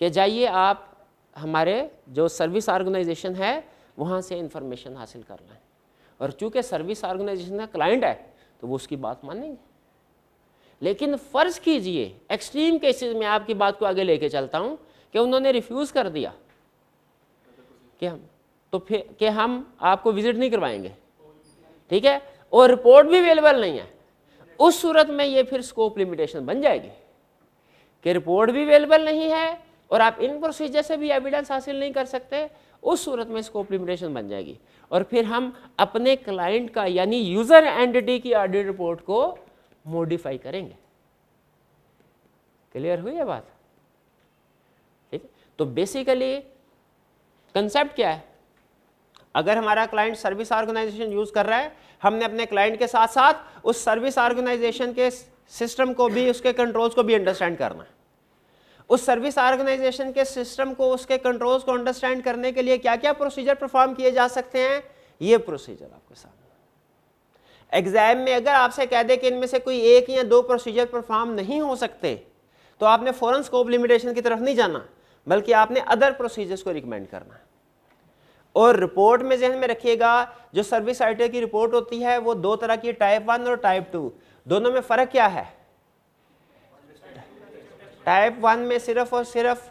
कि जाइए आप हमारे जो सर्विस ऑर्गेनाइजेशन है वहाँ से इंफॉर्मेशन हासिल कर लें। और चूँकि सर्विस ऑर्गेनाइजेशन का क्लाइंट है तो वो उसकी बात मानेंगे। लेकिन फ़र्ज़ कीजिए एक्सट्रीम केसेस में आपकी बात को आगे लेके चलता हूँ कि उन्होंने रिफ्यूज़ कर दिया कि हम आपको विजिट नहीं करवाएंगे, ठीक है, और रिपोर्ट भी अवेलेबल नहीं है। उस सूरत में ये फिर स्कोप लिमिटेशन बन जाएगी कि रिपोर्ट भी अवेलेबल नहीं है और आप इन प्रोसीजर से भी एविडेंस हासिल नहीं कर सकते। उस सूरत में स्कोप लिमिटेशन बन जाएगी और फिर हम अपने क्लाइंट का यानी यूजर एंटिटी की ऑडिट रिपोर्ट को मॉडिफाई करेंगे। क्लियर हुई है बात? ठीक है, तो बेसिकली कंसेप्ट क्या है? अगर हमारा क्लाइंट सर्विस ऑर्गेनाइजेशन यूज कर रहा है, हमने अपने क्लाइंट के साथ साथ उस सर्विस ऑर्गेनाइजेशन के सिस्टम को भी, उसके कंट्रोल्स को भी अंडरस्टैंड करना है। उस सर्विस ऑर्गेनाइजेशन के सिस्टम को, उसके कंट्रोल्स को अंडरस्टैंड करने के लिए क्या क्या प्रोसीजर परफॉर्म किए जा सकते हैं, ये प्रोसीजर आपके सामने। एग्जाम में अगर आपसे कह दे कि इनमें से कोई 1 या 2 प्रोसीजर परफॉर्म नहीं हो सकते तो आपने फौरन स्कोप लिमिटेशन की तरफ नहीं जाना, बल्कि आपने अदर प्रोसीजर्स को रिकमेंड करना है। और रिपोर्ट में ज़हन में रखिएगा, जो सर्विस ऑडिटर की रिपोर्ट होती है वो 2 तरह की, टाइप 1 और टाइप 2। दोनों में फ़र्क क्या है? टाइप 1 में सिर्फ और सिर्फ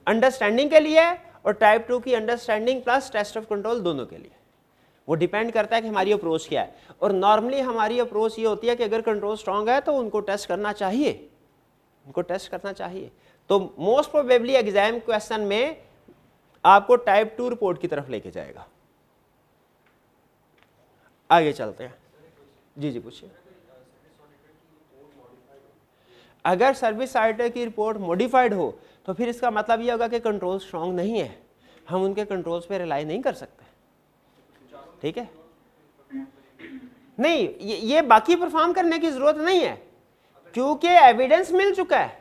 अंडरस्टैंडिंग के लिए और टाइप 2 की understanding plus test of control दोनों के लिए। वो डिपेंड करता है कि हमारी अप्रोच क्या है। और नॉर्मली हमारी अप्रोच ये होती है कि अगर कंट्रोल स्ट्रांग है तो उनको टेस्ट करना चाहिए, उनको टेस्ट करना चाहिए। तो मोस्ट प्रोबेबली एग्जाम क्वेश्चन में आपको टाइप 2 रिपोर्ट की तरफ लेके जाएगा। आगे चलते हैं जी। जी पूछिए। अगर सर्विस ऑडिटर की रिपोर्ट मॉडिफाइड हो तो फिर इसका मतलब ये होगा कि कंट्रोल स्ट्रांग नहीं है, हम उनके कंट्रोल्स पे रिलाई नहीं कर सकते, ठीक है। नहीं, ये बाकी परफॉर्म करने की जरूरत नहीं है क्योंकि एविडेंस मिल चुका है,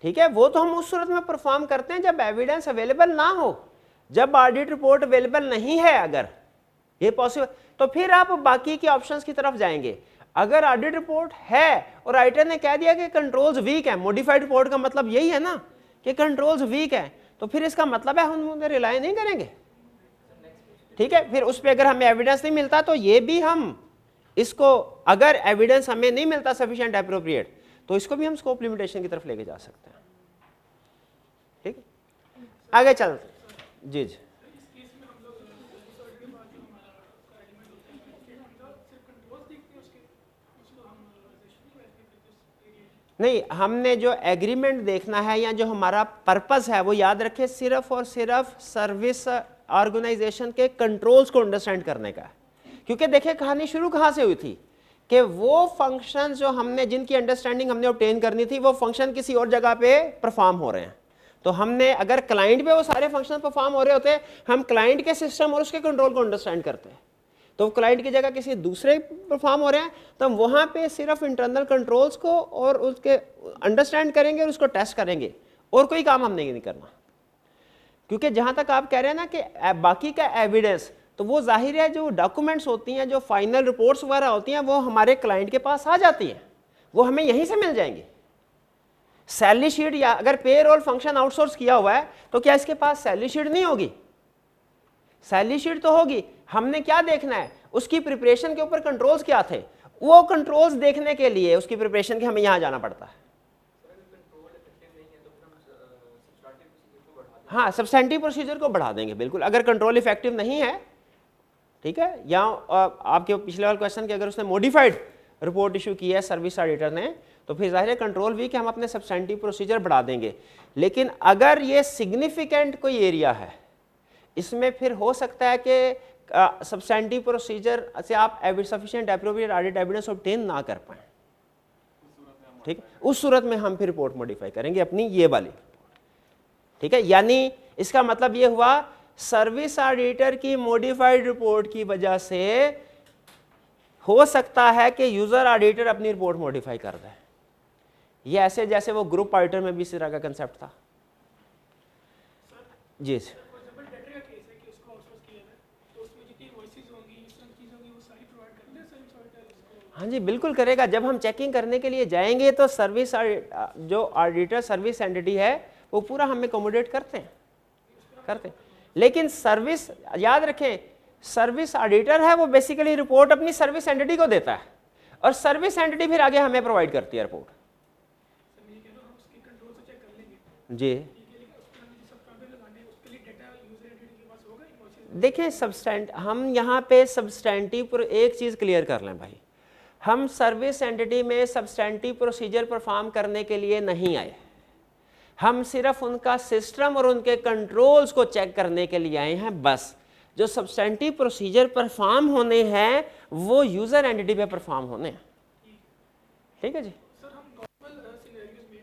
ठीक है। वो तो हम उस सूरत में परफॉर्म करते हैं जब एविडेंस अवेलेबल ना हो, जब ऑडिट रिपोर्ट अवेलेबल नहीं है। अगर ये पॉसिबल तो फिर आप बाकी के ऑप्शंस की तरफ जाएंगे। अगर ऑडिट रिपोर्ट है और राइटर ने कह दिया कि कंट्रोल्स वीक है, मॉडिफाइड रिपोर्ट का मतलब यही है ना कि कंट्रोल्स वीक है, तो फिर इसका मतलब है हम उन पर रिलाय नहीं करेंगे। ठीक है, फिर उस पर अगर हमें एविडेंस नहीं मिलता तो ये भी हम इसको, अगर एविडेंस हमें नहीं मिलता सफिशिएंट एप्रोप्रिएट, तो इसको भी हम स्कोप लिमिटेशन की तरफ लेके जा सकते हैं। ठीक है, आगे चल जी जी। नहीं, हमने जो एग्रीमेंट देखना है या जो हमारा पर्पस है वो याद रखें, सिर्फ और सिर्फ सर्विस ऑर्गेनाइजेशन के कंट्रोल्स को अंडरस्टैंड करने का है। क्योंकि देखिए कहानी शुरू कहाँ से हुई थी कि वो फंक्शन जो हमने, जिनकी अंडरस्टैंडिंग हमने ऑब्टेन करनी थी, वो फंक्शन किसी और जगह पे परफॉर्म हो रहे हैं। तो हमने अगर क्लाइंट पे वो सारे फंक्शन परफॉर्म हो रहे होते, हम क्लाइंट के सिस्टम और उसके कंट्रोल को अंडरस्टैंड करते हैं। तो क्लाइंट की जगह किसी दूसरे परफॉर्म हो रहे हैं, तो हम वहाँ पे सिर्फ इंटरनल कंट्रोल्स को और उसके अंडरस्टैंड करेंगे और उसको टेस्ट करेंगे, और कोई काम हमने नहीं करना। क्योंकि जहाँ तक आप कह रहे हैं ना कि बाकी का एविडेंस, तो वो जाहिर है जो डॉक्यूमेंट्स होती हैं, जो फाइनल रिपोर्ट्स वगैरह होती हैं, वो हमारे क्लाइंट के पास आ जाती हैं, वो हमें यहीं से मिल जाएंगी। सैलरी शीट, या अगर पे रोल फंक्शन आउटसोर्स किया हुआ है तो क्या इसके पास सैलरी शीट नहीं होगी? सैलरी शीट तो होगी। हमने क्या देखना है, उसकी प्रिपरेशन के ऊपर कंट्रोल्स क्या थे, वो कंट्रोल्स देखने के लिए उसकी प्रिपरेशन के हमें यहाँ जाना पड़ता है। हाँ, सब्सटेंटिव प्रोसीजर को बढ़ा देंगे बिल्कुल, अगर कंट्रोल इफेक्टिव नहीं है। ठीक है, या आपके पिछले वाले क्वेश्चन के अगर उसने मॉडिफाइड रिपोर्ट इशू की है सर्विस ऑडिटर ने, तो फिर जाहिर है कंट्रोल वीक है, हम अपने सब्सटेंटिव प्रोसीजर बढ़ा देंगे। लेकिन अगर ये सिग्निफिकेंट कोई एरिया है, इसमें फिर हो सकता है कि सब्सटेंटिव प्रोसीजर से आप sufficient appropriate audit evidence obtain ना कर पाए। ठीक है, उस सूरत में हम फिर रिपोर्ट मॉडिफाई करेंगे अपनी ये वाली। ठीक है, यानी इसका मतलब ये हुआ सर्विस ऑडिटर की मॉडिफाइड रिपोर्ट की वजह से हो सकता है कि यूजर ऑडिटर अपनी रिपोर्ट मॉडिफाई कर दे। ये ऐसे जैसे वो ग्रुप ऑडिटर में भी इस तरह का कंसेप्ट था। जी हाँ जी, बिल्कुल करेगा। जब हम चेकिंग करने के लिए जाएंगे तो सर्विस जो ऑडिटर सर्विस एंटिटी है वो पूरा हमें अकोमोडेट करते हैं। लेकिन सर्विस, याद रखें, सर्विस ऑडिटर है वो बेसिकली रिपोर्ट अपनी सर्विस एंटिटी को देता है, और सर्विस एंटिटी फिर आगे हमें प्रोवाइड करती है रिपोर्ट। जी देखें, हम यहाँ पे सब्सटेंटिव पर एक चीज़ क्लियर कर लें भाई, हम सर्विस एंटिटी में सब्सटेंटिव प्रोसीजर परफॉर्म करने के लिए नहीं आए, हम सिर्फ उनका सिस्टम और उनके कंट्रोल्स को चेक करने के लिए आए हैं बस। जो सब्सटेंटिव प्रोसीजर परफॉर्म होने हैं वो यूजर एंटिटी पे परफॉर्म होने हैं। ठीक है जी। सर, हम नॉर्मल सिनेरियोज में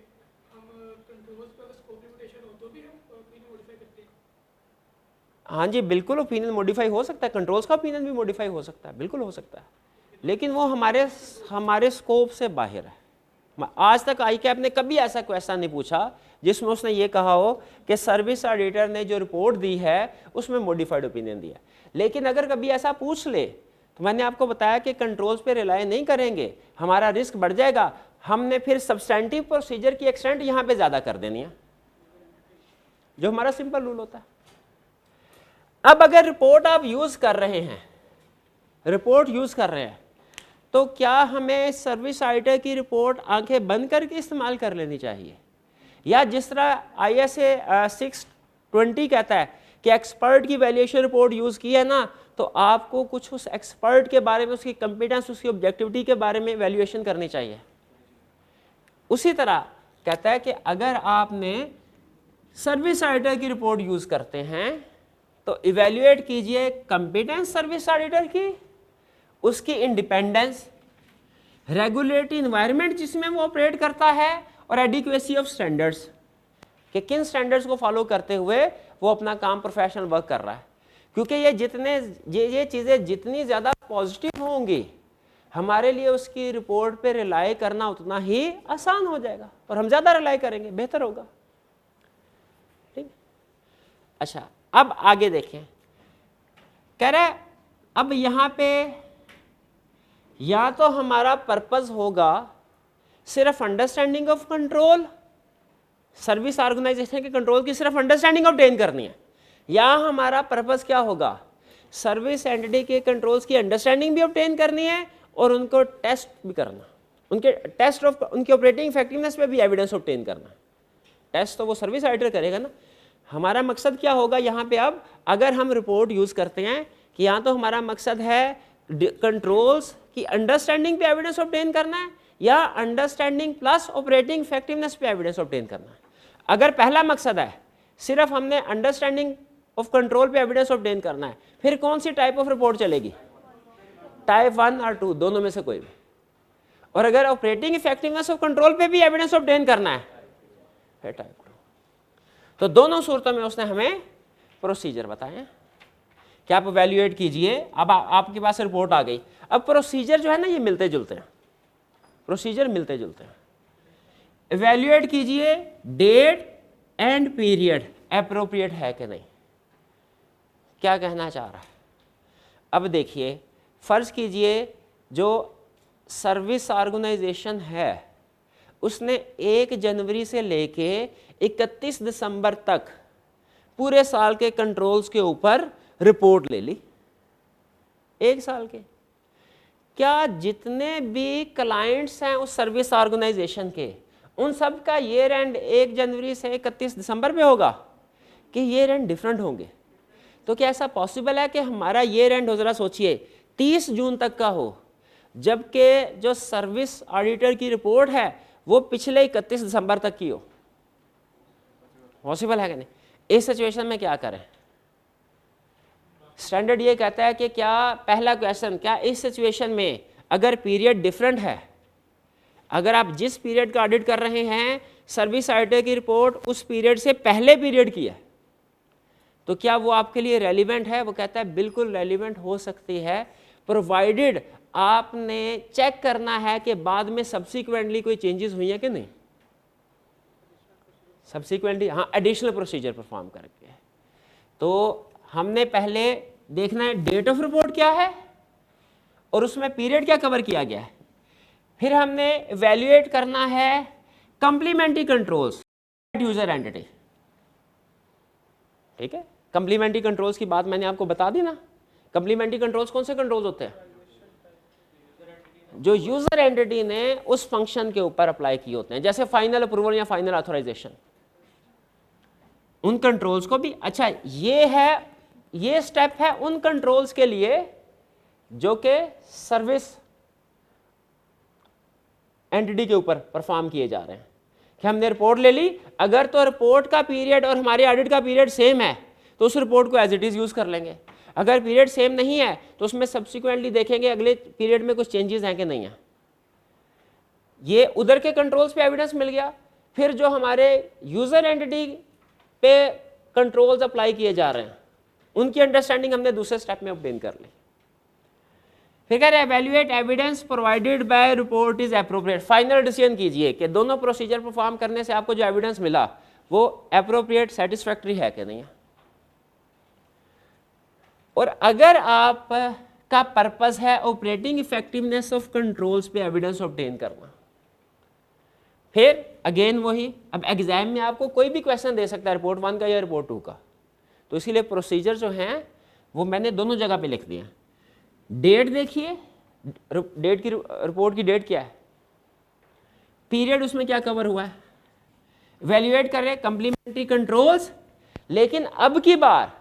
हम कंट्रोल्स पर स्कोप लिमिटेशन हो तो भी हम ओपिनियन मॉडिफाई करते हैं? हाँ जी, बिल्कुल ओपिनियन मॉडिफाई हो सकता है, कंट्रोल्स का ओपिनियन भी मॉडिफाई हो सकता है, बिल्कुल हो सकता है, लेकिन वो हमारे स्कोप से बाहर है। आज तक ICAP ने कभी ऐसा क्वेश्चन नहीं पूछा जिसमें उसने ये कहा हो कि सर्विस ऑडिटर ने जो रिपोर्ट दी है उसमें मॉडिफाइड ओपिनियन दिया। लेकिन अगर कभी ऐसा पूछ ले तो मैंने आपको बताया कि कंट्रोल्स पे रिलाय नहीं करेंगे, हमारा रिस्क बढ़ जाएगा, हमने फिर सब्सटेंटिव प्रोसीजर की एक्सटेंट यहाँ पे ज़्यादा कर देनी है, जो हमारा सिंपल रूल होता है। अब अगर रिपोर्ट आप यूज़ कर रहे हैं, तो क्या हमें सर्विस ऑडिटर की रिपोर्ट आंखें बंद करके इस्तेमाल कर लेनी चाहिए, या जिस तरह ISA 620 कहता है कि एक्सपर्ट की वैल्यूएशन रिपोर्ट यूज़ की है ना, तो आपको कुछ उस एक्सपर्ट के बारे में, उसकी कॉम्पिटेंस, उसकी ऑब्जेक्टिविटी के बारे में वैल्यूएशन करनी चाहिए। उसी तरह कहता है कि अगर आपने सर्विस ऑडिटर की रिपोर्ट यूज़ करते हैं तो इवैल्यूएट कीजिए कॉम्पिटेंस सर्विस ऑडिटर की, उसकी इंडिपेंडेंस, रेगुलेटरी इन्वायरमेंट जिसमें वो ऑपरेट करता है, और एडिक्वेसी ऑफ स्टैंडर्ड्स, कि किन स्टैंडर्ड्स को फॉलो करते हुए वो अपना काम प्रोफेशनल वर्क कर रहा है। क्योंकि ये चीज़ें जितनी ज़्यादा पॉजिटिव होंगी हमारे लिए उसकी रिपोर्ट पे रिलाई करना उतना ही आसान हो जाएगा, और हम ज़्यादा रिलाई करेंगे, बेहतर होगा। ठीक। अच्छा, अब आगे देखें, कह रहे अब यहाँ पे या तो हमारा पर्पस होगा सिर्फ understanding of control, service organisation के कंट्रोल की सिर्फ अंडरस्टैंडिंग ऑब्टेन करनी है, या हमारा पर्पस क्या होगा, सर्विस एंटिटी के कंट्रोल्स की अंडरस्टैंडिंग भी ऑब्टेन करनी है और उनको टेस्ट भी करना, उनके टेस्ट ऑफ उनके ऑपरेटिंग इफेक्टिवनेस पे भी एविडेंस ऑब्टेन करना है। टेस्ट तो वो सर्विस ऑडिटर करेगा ना। हमारा मकसद क्या होगा यहाँ पे, अब अगर हम रिपोर्ट यूज़ करते हैं कि यहाँ तो हमारा मकसद है कंट्रोल्स की अंडरस्टैंडिंग पे एविडेंस ऑब्टेन करना है या अंडरस्टैंडिंग प्लस ऑपरेटिंग इफेक्टिवनेस पे एविडेंस ऑब्टेन करना है। अगर पहला मकसद है सिर्फ हमने अंडरस्टैंडिंग ऑफ कंट्रोल पे एविडेंस ऑब्टेन करना है, फिर कौन सी टाइप ऑफ रिपोर्ट चलेगी, टाइप 1 और 2 दोनों में से कोई भी। और अगर ऑपरेटिंग इफेक्टिवनेस ऑफ कंट्रोल पे भी एविडेंस ऑब्टेन करना है फिर टाइप 2। तो दोनों सूरतों में उसने हमें प्रोसीजर बताए कि आप इवैल्यूएट कीजिए। अब आपके पास रिपोर्ट आ गई, अब प्रोसीजर जो है ना ये मिलते जुलते हैं, प्रोसीजर मिलते जुलते हैं। इवैल्यूएट कीजिए डेट एंड पीरियड एप्रोप्रिएट है कि नहीं, क्या कहना चाह रहा है। अब देखिए, फर्ज कीजिए जो सर्विस ऑर्गेनाइजेशन है उसने 1 जनवरी से लेके 31 दिसंबर तक पूरे साल के कंट्रोल्स के ऊपर रिपोर्ट ले ली, 1 साल के। क्या जितने भी क्लाइंट्स हैं उस सर्विस ऑर्गेनाइजेशन के, उन सब का ईयर एंड 1 जनवरी से 31 दिसंबर पे होगा कि ईयर एंड डिफरेंट होंगे? तो क्या ऐसा पॉसिबल है कि हमारा ईयर एंड हो, जरा सोचिए, 30 जून तक का हो, जबकि जो सर्विस ऑडिटर की रिपोर्ट है वो पिछले 31 दिसंबर तक की हो? पॉसिबल है कि नहीं? इस सिचुएशन में क्या करें? स्टैंडर्ड ये कहता है कि क्या, पहला क्वेश्चन, क्या इस सिचुएशन में अगर पीरियड डिफरेंट है, अगर आप जिस पीरियड का ऑडिट कर रहे हैं सर्विस ऑडिटर की रिपोर्ट उस पीरियड से पहले पीरियड की है, तो क्या वो आपके लिए रेलिवेंट है? वो कहता है बिल्कुल रेलिवेंट हो सकती है, प्रोवाइडेड आपने चेक करना है कि बाद में सब्सिक्वेंटली कोई चेंजेस हुई है कि नहीं, सब्सिक्वेंटली, हाँ, एडिशनल प्रोसीजर परफॉर्म करके। तो हमने पहले देखना है डेट ऑफ रिपोर्ट क्या है और उसमें पीरियड क्या कवर किया गया है। फिर हमने इवैल्यूएट करना है कंप्लीमेंट्री कंट्रोल्स यूजर एंटिटी, ठीक है। कंप्लीमेंट्री कंट्रोल्स की बात मैंने आपको बता दी ना। कंप्लीमेंट्री कंट्रोल्स कौन से कंट्रोल्स होते हैं? जो यूजर एंटिटी ने उस फंक्शन के ऊपर अप्लाई किए होते हैं, जैसे फाइनल अप्रूवल या फाइनल ऑथराइजेशन, उन कंट्रोल्स को भी। अच्छा, ये स्टेप है उन कंट्रोल्स के लिए जो कि सर्विस एंटिटी के ऊपर परफॉर्म किए जा रहे हैं। कि हमने रिपोर्ट ले ली, अगर तो रिपोर्ट का पीरियड और हमारे ऑडिट का पीरियड सेम है तो उस रिपोर्ट को एज इट इज यूज कर लेंगे। अगर पीरियड सेम नहीं है तो उसमें सब्सिक्वेंटली देखेंगे अगले पीरियड में कुछ चेंजेस हैं कि नहीं है। ये उधर के कंट्रोल्स पे एविडेंस मिल गया। फिर जो हमारे यूजर एंटिटी पे कंट्रोल्स अप्लाई किए जा रहे हैं उनकी अंडरस्टैंडिंग हमने दूसरे स्टेप में ऑब्टेन कर ली। फिर कह रहे evaluate evidence provided by report is appropriate. Final decision कीजिए कि दोनों प्रोसीजर परफॉर्म करने से आपको जो एविडेंस मिला वो एप्रोप्रिएट, सेटिस्फैक्टरी है कि नहीं है। और अगर आप का पर्पस है ऑपरेटिंग इफेक्टिवनेस ऑफ कंट्रोल्स पे एविडेंस ऑब्टेन करना, फिर अगेन वही, अब एग्जाम में आपको कोई भी क्वेश्चन दे सकता है रिपोर्ट 1 का या रिपोर्ट 2 का, तो इसीलिए प्रोसीजर जो हैं वो मैंने दोनों जगह पे लिख दिए। डेट देखिए, डेट की रिपोर्ट की डेट क्या है, पीरियड उसमें क्या कवर हुआ है, इवैल्यूएट कर रहे कंप्लीमेंट्री कंट्रोल्स। लेकिन अब की बार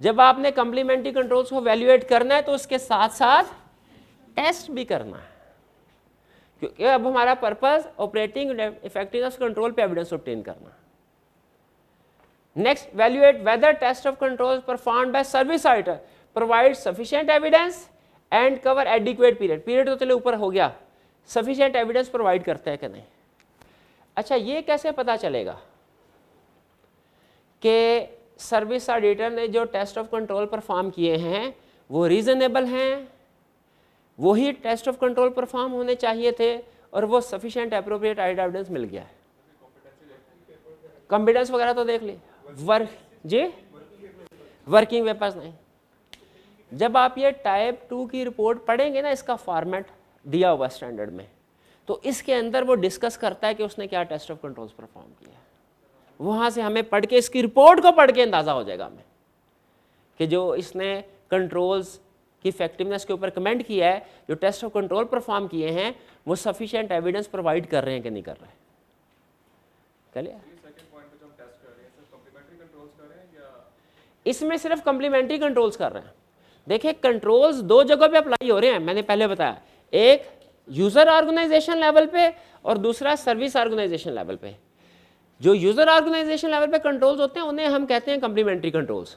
जब आपने कंप्लीमेंट्री कंट्रोल्स को इवैल्यूएट करना है तो उसके साथ साथ टेस्ट भी करना है, क्योंकि अब हमारा पर्पस ऑपरेटिंग इफेक्टिवनेस कंट्रोल पे एविडेंस ऑब्टेन करना। Next, evaluate whether test of controls performed by service auditor provide sufficient evidence and cover adequate period. Period तो चले ऊपर हो गया, सफिशिएंट एविडेंस प्रोवाइड करते हैं कि नहीं। अच्छा, ये कैसे पता चलेगा कि सर्विस ऑडिटर ने जो टेस्ट ऑफ कंट्रोल परफॉर्म किए हैं वो रीजनेबल हैं, वही टेस्ट ऑफ कंट्रोल परफॉर्म होने चाहिए थे और वो सफिशिएंट एप्रोप्रिएट एविडेंस मिल गया है। कॉम्पिटेंस वगैरह तो देख ली, वर्किंग पेपर्स नहीं। जब आप ये टाइप 2 की रिपोर्ट पढ़ेंगे ना, इसका फॉर्मेट दिया हुआ स्टैंडर्ड में, तो इसके अंदर वो डिस्कस करता है कि उसने क्या टेस्ट ऑफ कंट्रोल्स परफॉर्म किया है। वहाँ से हमें पढ़ के, इसकी रिपोर्ट को पढ़ के अंदाज़ा हो जाएगा हमें कि जो इसने कंट्रोल्स की इफेक्टिवनेस के ऊपर कमेंट किया है, जो टेस्ट ऑफ कंट्रोल परफॉर्म किए हैं, वो सफिशिएंट एविडेंस प्रोवाइड कर रहे हैं कि नहीं कर रहे हैं। चलिए, इसमें सिर्फ कम्प्लीमेंट्री कंट्रोल्स कर रहे हैं। देखिए, कंट्रोल्स दो जगह पे अप्लाई हो रहे हैं, मैंने पहले बताया, एक यूजर ऑर्गेनाइजेशन लेवल पे और दूसरा सर्विस ऑर्गेनाइजेशन लेवल पे। जो यूजर ऑर्गेनाइजेशन लेवल पे कंट्रोल्स होते हैं उन्हें हम कहते हैं कम्प्लीमेंट्री कंट्रोल्स।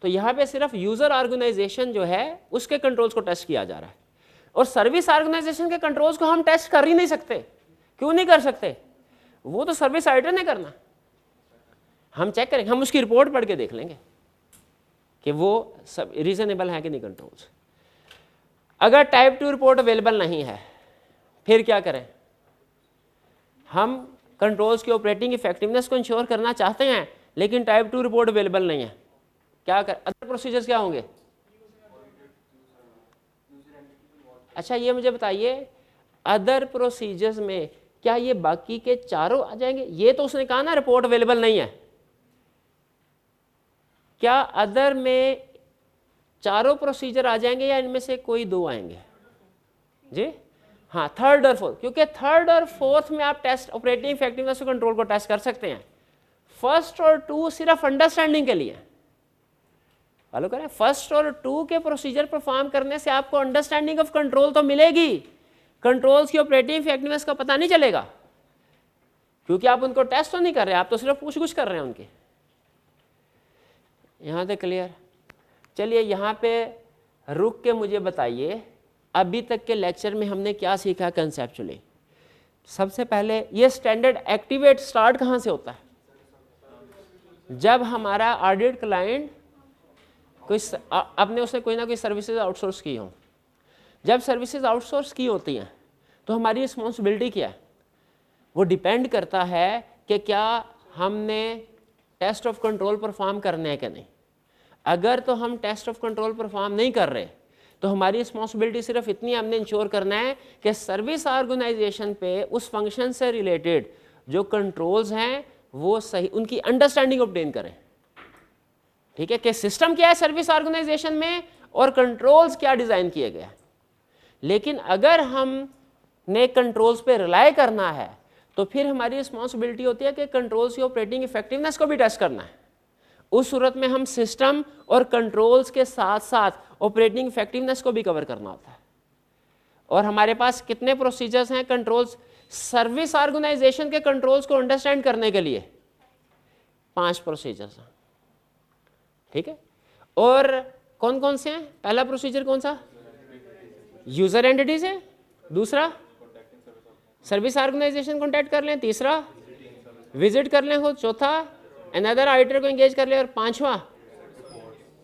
तो यहाँ पे सिर्फ यूजर ऑर्गेनाइजेशन जो है उसके कंट्रोल्स को टेस्ट किया जा रहा है, और सर्विस ऑर्गेनाइजेशन के कंट्रोल्स को हम टेस्ट कर ही नहीं सकते। क्यों नहीं कर सकते? वो तो सर्विस ऑडिटर ने करना। हम चेक करेंगे, हम उसकी रिपोर्ट पढ़ के देख लेंगे कि वो सब रीजनेबल है कि नहीं कंट्रोल्स। अगर टाइप 2 रिपोर्ट अवेलेबल नहीं है, फिर क्या करें? हम कंट्रोल्स की ऑपरेटिंग इफेक्टिवनेस को इंश्योर करना चाहते हैं, लेकिन टाइप 2 रिपोर्ट अवेलेबल नहीं है, क्या कर? अदर प्रोसीजर्स क्या होंगे? अच्छा, ये मुझे बताइए, अदर प्रोसीजर्स में क्या ये बाकी के चारों आ जाएंगे? ये तो उसने कहा ना रिपोर्ट अवेलेबल नहीं है। क्या अदर में चारों प्रोसीजर आ जाएंगे या इनमें से कोई दो आएंगे? जी हाँ, थर्ड और फोर्थ, क्योंकि थर्ड और फोर्थ में आप टेस्ट ऑपरेटिंग इफेक्टिवनेस और कंट्रोल को टेस्ट कर सकते हैं। फर्स्ट और 2 सिर्फ अंडरस्टैंडिंग के लिए। फॉलो करें, फर्स्ट और 2 के प्रोसीजर परफॉर्म करने से आपको अंडरस्टैंडिंग ऑफ कंट्रोल तो मिलेगी, कंट्रोल्स की ऑपरेटिंग इफेक्टिवनेस का पता नहीं चलेगा, क्योंकि आप उनको टेस्ट तो नहीं कर रहे, आप तो सिर्फ पूछ-गुछ कर रहे हैं उनकी। यहाँ तक क्लियर? चलिए, यहाँ पे रुक के मुझे बताइए, अभी तक के लेक्चर में हमने क्या सीखा कंसेप्चुअली? सबसे पहले, ये स्टैंडर्ड एक्टिवेट स्टार्ट कहाँ से होता है? जब हमारा ऑडिट क्लाइंट कोई अपने उसने कोई ना कोई सर्विसेज आउटसोर्स की हो। जब सर्विसेज आउटसोर्स की होती हैं तो हमारी रिस्पॉन्सिबिलिटी क्या है? वो डिपेंड करता है कि क्या हमने टेस्ट ऑफ कंट्रोल परफॉर्म करने हैं कि नहीं। अगर तो हम टेस्ट ऑफ कंट्रोल परफॉर्म नहीं कर रहे तो हमारी रिस्पॉन्सिबिलिटी सिर्फ इतनी, हमने इंश्योर करना है कि सर्विस ऑर्गेनाइजेशन पे उस फंक्शन से रिलेटेड जो कंट्रोल्स हैं वो सही, उनकी अंडरस्टैंडिंग ऑब्टेन करें। ठीक है, कि सिस्टम क्या है सर्विस ऑर्गेनाइजेशन में और कंट्रोल्स क्या डिज़ाइन किए गए। लेकिन अगर हमने कंट्रोल्स पे रिलाई करना है तो फिर हमारी रिस्पॉन्सिबिलिटी होती है कि कंट्रोल्स की ऑपरेटिंग इफेक्टिवनेस को भी टेस्ट करना है। उस सूरत में हम सिस्टम और कंट्रोल्स के साथ साथ ऑपरेटिंग इफेक्टिवनेस को भी कवर करना होता है। और हमारे पास कितने प्रोसीजर्स हैं कंट्रोल्स सर्विस ऑर्गेनाइजेशन के कंट्रोल्स को अंडरस्टैंड करने के लिए? 5 प्रोसीजर्स हैं। ठीक है, और कौन कौन से हैं? पहला प्रोसीजर कौन सा? यूजर एंटिटी से। दूसरा, सर्विस ऑर्गेनाइजेशन कॉन्टैक्ट कर लें। तीसरा, विजिट कर लें खुद। चौथा, अनदर ऑडिटर को एंगेज कर लें। और 5वां,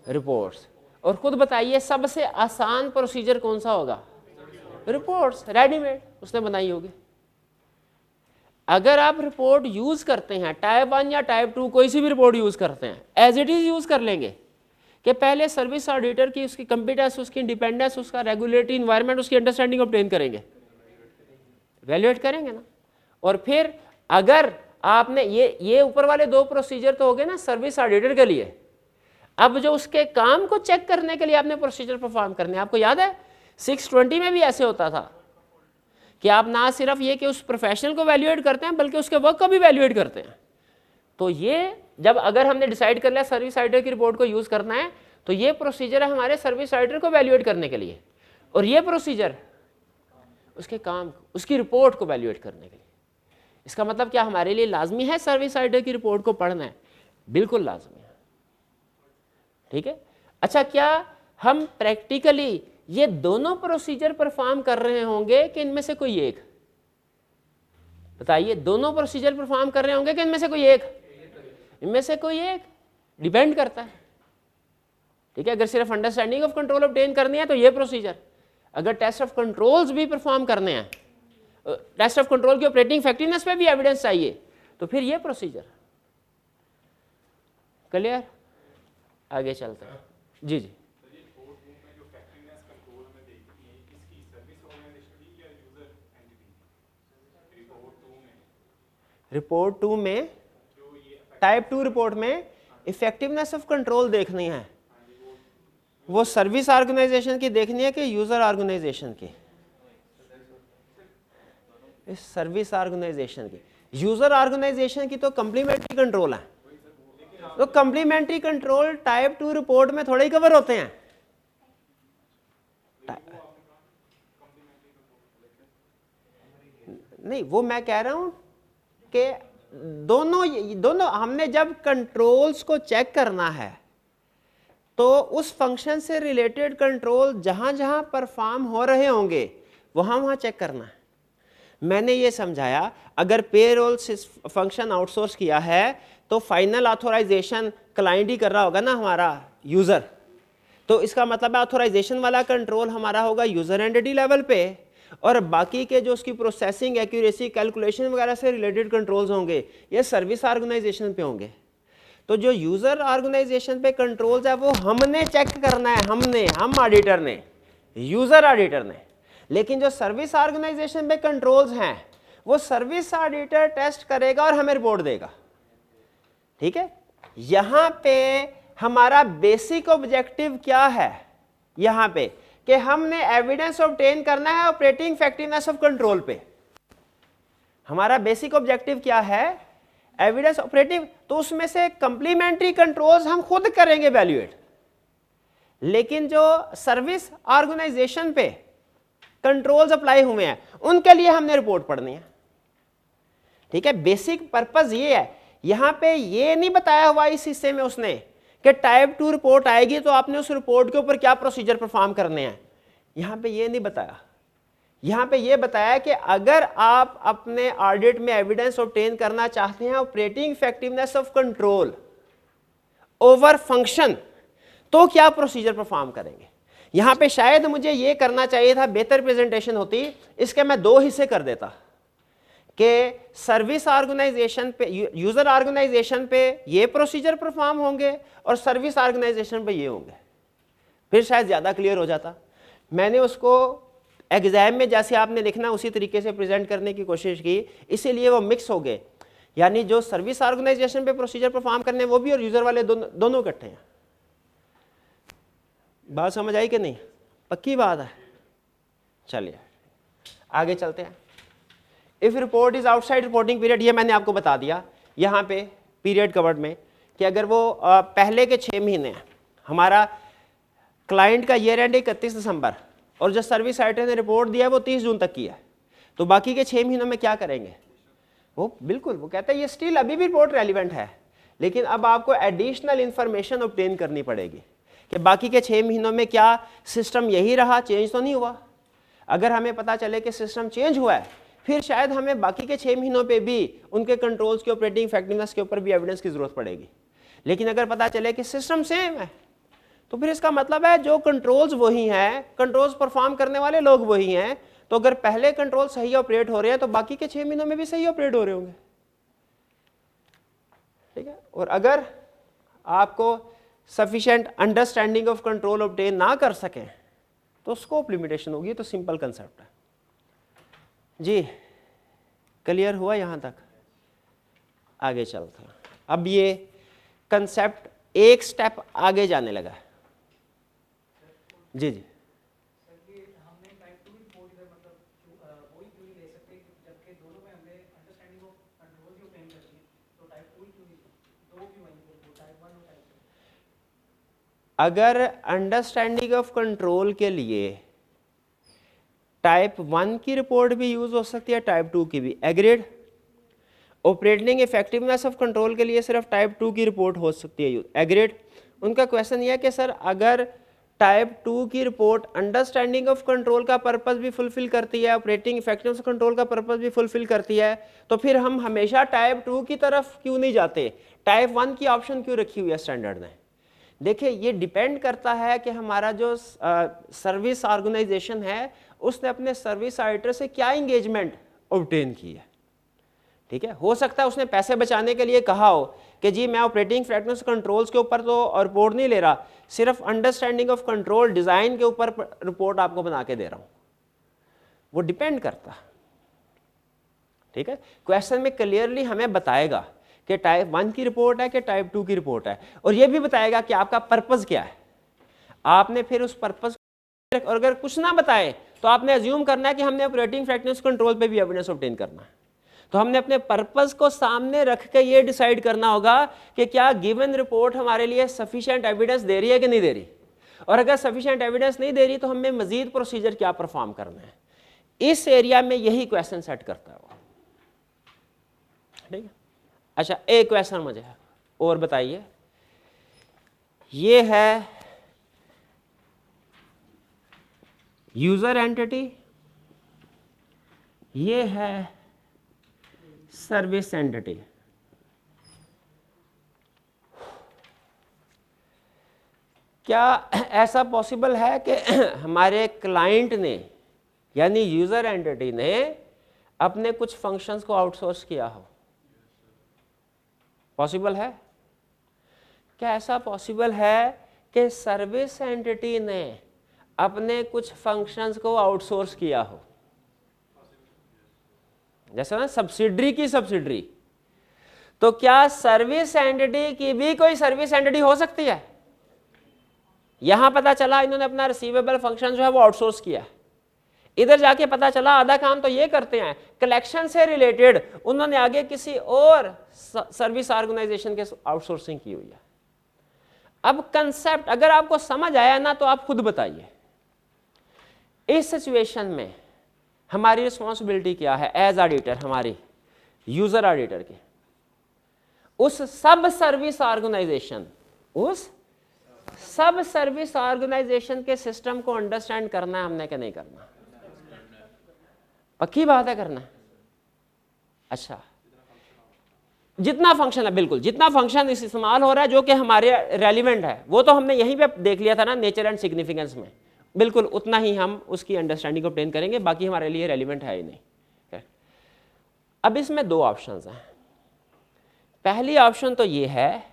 रिपोर्ट्स। और खुद बताइए सबसे आसान प्रोसीजर कौन सा होगा? रिपोर्ट्स, रेडीमेड उसने बनाई होगी। अगर आप रिपोर्ट यूज करते हैं, टाइप 1 या टाइप 2 कोई सी भी रिपोर्ट यूज करते हैं, एज इट इज यूज कर लेंगे कि पहले सर्विस ऑडिटर की उसकी कंपिटेंस, उसकी इंडिपेंडेंस, उसका रेगुलेटरी इन्वायरमेंट, उसकी अंडरस्टैंडिंग ऑब्टेन करेंगे, वैल्यूएट करेंगे ना। और फिर अगर आपने ये ऊपर वाले 2 प्रोसीजर तो हो गए ना सर्विस ऑडिटर के लिए। अब जो उसके काम को चेक करने के लिए आपने प्रोसीजर परफॉर्म करने, आपको याद है 620 में भी ऐसे होता था कि आप ना सिर्फ ये कि उस प्रोफेशनल को वैल्यूएट करते हैं बल्कि उसके वर्क को भी वैल्यूएट करते हैं। तो ये जब अगर हमने डिसाइड कर लिया सर्विस ऑडिटर की रिपोर्ट को यूज करना है तो ये प्रोसीजर है हमारे सर्विस ऑडिटर को वैल्यूएट करने के लिए, और ये प्रोसीजर उसके काम, उसकी रिपोर्ट को वैल्यूएट करने के लिए। इसका मतलब क्या हमारे लिए लाजमी है सर्विस ऑडिटर की रिपोर्ट को पढ़ना है? बिल्कुल लाजमी है। ठीक है, अच्छा, क्या हम प्रैक्टिकली ये दोनों प्रोसीजर परफॉर्म कर रहे होंगे कि इनमें से कोई एक? बताइए, दोनों प्रोसीजर परफॉर्म कर रहे होंगे कि इनमें से कोई एक? इनमें से कोई एक, डिपेंड करता है। ठीक है, अगर सिर्फ अंडरस्टैंडिंग ऑफ कंट्रोल ऑब्टेन करनी है तो ये प्रोसीजर, अगर टेस्ट ऑफ कंट्रोल्स भी परफॉर्म करने हैं, टेस्ट ऑफ कंट्रोल की ऑपरेटिंग इफेक्टिवनेस पे भी एविडेंस चाहिए तो फिर ये प्रोसीजर। क्लियर? आगे चलते हैं। जी जी, रिपोर्ट 2 में, टाइप 2 रिपोर्ट में इफेक्टिवनेस ऑफ कंट्रोल देखनी है, वो सर्विस ऑर्गेनाइजेशन की देखनी है कि यूजर ऑर्गेनाइजेशन की? इस सर्विस ऑर्गेनाइजेशन की, यूजर ऑर्गेनाइजेशन की तो कंप्लीमेंट्री कंट्रोल है, तो कंप्लीमेंट्री कंट्रोल टाइप 2 रिपोर्ट में थोड़े ही कवर होते हैं। नहीं, वो मैं कह रहा हूं कि दोनों हमने जब कंट्रोल्स को चेक करना है तो उस फंक्शन से रिलेटेड कंट्रोल जहां जहां परफॉर्म हो रहे होंगे वहां वहां चेक करना है। मैंने ये समझाया, अगर पेरोल फंक्शन आउटसोर्स किया है तो फाइनल ऑथोराइजेशन क्लाइंट ही कर रहा होगा ना, हमारा यूजर, तो इसका मतलब है ऑथोराइजेशन वाला कंट्रोल हमारा होगा यूजर एंटिटी लेवल पे, और बाकी के जो उसकी प्रोसेसिंग, एक्यूरेसी, कैलकुलेशन वगैरह से रिलेटेड कंट्रोल्स होंगे ये सर्विस ऑर्गेनाइजेशन पे होंगे। तो जो यूजर ऑर्गेनाइजेशन पे कंट्रोल्स है वो हमने चेक करना है, हम ऑडिटर ने, यूजर ऑडिटर ने। लेकिन जो सर्विस ऑर्गेनाइजेशन पे कंट्रोल्स हैं वो सर्विस ऑडिटर टेस्ट करेगा और हमें रिपोर्ट देगा। ठीक है, यहां पे हमारा बेसिक ऑब्जेक्टिव क्या है, यहां पे कि हमने एविडेंस ऑब्टेन करना है ऑपरेटिंग इफेक्टिवनेस ऑफ कंट्रोल पे। हमारा बेसिक ऑब्जेक्टिव क्या है, एविडेंस ऑपरेटिव। तो उसमें से कंप्लीमेंट्री कंट्रोल्स हम खुद करेंगे इवैल्यूएट, लेकिन जो सर्विस ऑर्गेनाइजेशन पे कंट्रोल्स अप्लाई हुए हैं उनके लिए हमने रिपोर्ट पढ़नी है। ठीक है, बेसिक पर्पस ये है। यहां पे ये नहीं बताया हुआ इस हिस्से में उसने कि टाइप 2 रिपोर्ट आएगी तो आपने उस रिपोर्ट के ऊपर क्या प्रोसीजर परफॉर्म करने हैं, यहां पे ये नहीं बताया। यहां पे ये बताया कि अगर आप अपने ऑडिट में एविडेंस ऑब्टेन करना चाहते हैं operating effectiveness of control over function, तो क्या प्रोसीजर परफॉर्म करेंगे। यहां पे शायद मुझे ये करना चाहिए था, बेहतर प्रेजेंटेशन होती, इसके मैं 2 हिस्से कर देता कि सर्विस ऑर्गेनाइजेशन पे, यूजर ऑर्गेनाइजेशन पे ये प्रोसीजर परफॉर्म होंगे और सर्विस ऑर्गेनाइजेशन पे ये होंगे, फिर शायद ज़्यादा क्लियर हो जाता। मैंने उसको एग्जाम में जैसे आपने लिखना उसी तरीके से प्रेजेंट करने की कोशिश की, इसीलिए वो मिक्स हो गए, यानी जो सर्विस ऑर्गेनाइजेशन पे प्रोसीजर परफॉर्म करने वो भी और यूजर वाले दोनों इकट्ठे हैं। बात समझ आई कि नहीं, पक्की बात है। चलिए आगे चलते हैं। If report is outside reporting period, ये मैंने आपको बता दिया यहाँ पे पीरियड कवर्ड में कि अगर वो पहले के 6 महीने हैं, हमारा क्लाइंट का ईयर एंड 31 दिसंबर और जो सर्विस आइटर ने रिपोर्ट दिया है वो 30 जून तक की है, तो बाकी के 6 महीनों में क्या करेंगे, वो बिल्कुल वो कहता है ये स्टिल अभी भी रिपोर्ट रेलिवेंट है, लेकिन अब आपको एडिशनल इंफॉर्मेशन ऑब्टेन करनी पड़ेगी कि बाकी के 6 महीनों में क्या सिस्टम यही रहा, चेंज तो नहीं हुआ। अगर हमें पता चले कि सिस्टम चेंज हुआ है फिर शायद हमें बाकी के 6 महीनों पे भी उनके कंट्रोल्स के ऑपरेटिंग इफेक्टिवनेस के ऊपर भी एविडेंस की जरूरत पड़ेगी। लेकिन अगर पता चले कि सिस्टम सेम है तो फिर इसका मतलब है जो कंट्रोल्स वही हैं, कंट्रोल्स परफॉर्म करने वाले लोग वही हैं, तो अगर पहले कंट्रोल सही ऑपरेट हो रहे हैं तो बाकी के 6 महीनों में भी सही ऑपरेट हो रहे होंगे। ठीक है, और अगर आपको sufficient understanding of control obtain ना कर सकें तो स्कोप लिमिटेशन होगी। तो सिंपल कंसेप्ट है जी, क्लियर हुआ यहाँ तक। आगे चलते हैं, अब ये कंसेप्ट एक स्टेप आगे जाने लगा है। जी जी अगर अंडरस्टैंडिंग ऑफ कंट्रोल के लिए टाइप 1 की रिपोर्ट भी यूज हो सकती है, टाइप 2 की भी, agreed. Operating effectiveness of control के लिए सिर्फ टाइप 2 की रिपोर्ट हो सकती है यूज, एग्रीड। उनका क्वेश्चन यह है कि सर अगर टाइप 2 की रिपोर्ट अंडरस्टैंडिंग ऑफ कंट्रोल का पर्पस भी फुलफिल करती है, ऑपरेटिंग इफेक्टिवनेस ऑफ कंट्रोल का पर्पस भी फुलफिल करती है, तो फिर हम हमेशा टाइप 2 की तरफ क्यों नहीं जाते, टाइप 1 की ऑप्शन क्यों रखी हुई है स्टैंडर्ड ने। देखिए ये डिपेंड करता है कि हमारा जो सर्विस ऑर्गेनाइजेशन है उसने अपने सर्विस ऑडिटर से क्या इंगेजमेंट ऑब्टेन की है। ठीक है, हो सकता है उसने पैसे बचाने के लिए कहा हो कि जी मैं ऑपरेटिंग इफेक्टिवनेस कंट्रोल्स के ऊपर तो रिपोर्ट नहीं ले रहा, सिर्फ अंडरस्टैंडिंग ऑफ कंट्रोल डिज़ाइन के ऊपर रिपोर्ट आपको बना के दे रहा हूँ। वो डिपेंड करता है। ठीक है, क्वेश्चन में क्लियरली हमें बताएगा कि टाइप 1 की रिपोर्ट है कि टाइप 2 की रिपोर्ट है, और ये भी बताएगा कि आपका पर्पस क्या है। आपने फिर उस पर्पस, और अगर कुछ ना बताए तो आपने अज्यूम करना है कि हमने ऑपरेटिंग फ्रैक्शंस कंट्रोल पे भी एविडेंस ऑब्टेन करना है। तो हमने अपने पर्पस को सामने रख के ये डिसाइड करना होगा कि क्या गिवन रिपोर्ट हमारे लिए सफिशिएंट एविडेंस दे रही है कि नहीं दे रही, और अगर सफिशिएंट एविडेंस नहीं दे रही तो हमें मजीद प्रोसीजर क्या परफॉर्म करना है। इस एरिया में यही क्वेश्चन सेट करता है वो, ठीक है। अच्छा, एक क्वेश्चन मुझे और बताइए, ये है यूजर एंटिटी, ये है सर्विस एंटिटी। क्या ऐसा पॉसिबल है कि हमारे क्लाइंट ने यानी यूजर एंटिटी ने अपने कुछ फंक्शंस को आउटसोर्स किया हो? पॉसिबल है? क्या ऐसा पॉसिबल है कि सर्विस एंटिटी ने अपने कुछ फंक्शंस को आउटसोर्स किया हो? जैसे ना सब्सिडरी की सब्सिडरी, तो क्या सर्विस एंटिटी की भी कोई सर्विस एंटिटी हो सकती है? यहां पता चला इन्होंने अपना रिसीवेबल फंक्शन जो है वो आउटसोर्स किया, इधर जाके पता चला आधा काम तो ये करते हैं, कलेक्शन से रिलेटेड उन्होंने आगे किसी और सर्विस ऑर्गेनाइजेशन के आउटसोर्सिंग की हुई है। अब कंसेप्ट अगर आपको समझ आया ना तो आप खुद बताइए, इस सिचुएशन में हमारी रिस्पॉन्सिबिलिटी क्या है एज ऑडिटर, हमारी यूजर ऑडिटर की उस सब सर्विस ऑर्गेनाइजेशन के सिस्टम को अंडरस्टैंड करना है हमने कि नहीं करना? पक्की बात है करना है। अच्छा, जितना फंक्शन है, बिल्कुल जितना फंक्शन इस्तेमाल हो रहा है जो कि हमारे रेलिवेंट है, वो तो हमने यहीं पे देख लिया था ना नेचर एंड सिग्निफिकेंस में, बिल्कुल उतना ही हम उसकी अंडरस्टैंडिंग को ऑब्टेन करेंगे, बाकी हमारे लिए रेलिवेंट है ही नहीं। अब इसमें दो ऑप्शंस हैं। पहली ऑप्शन तो ये है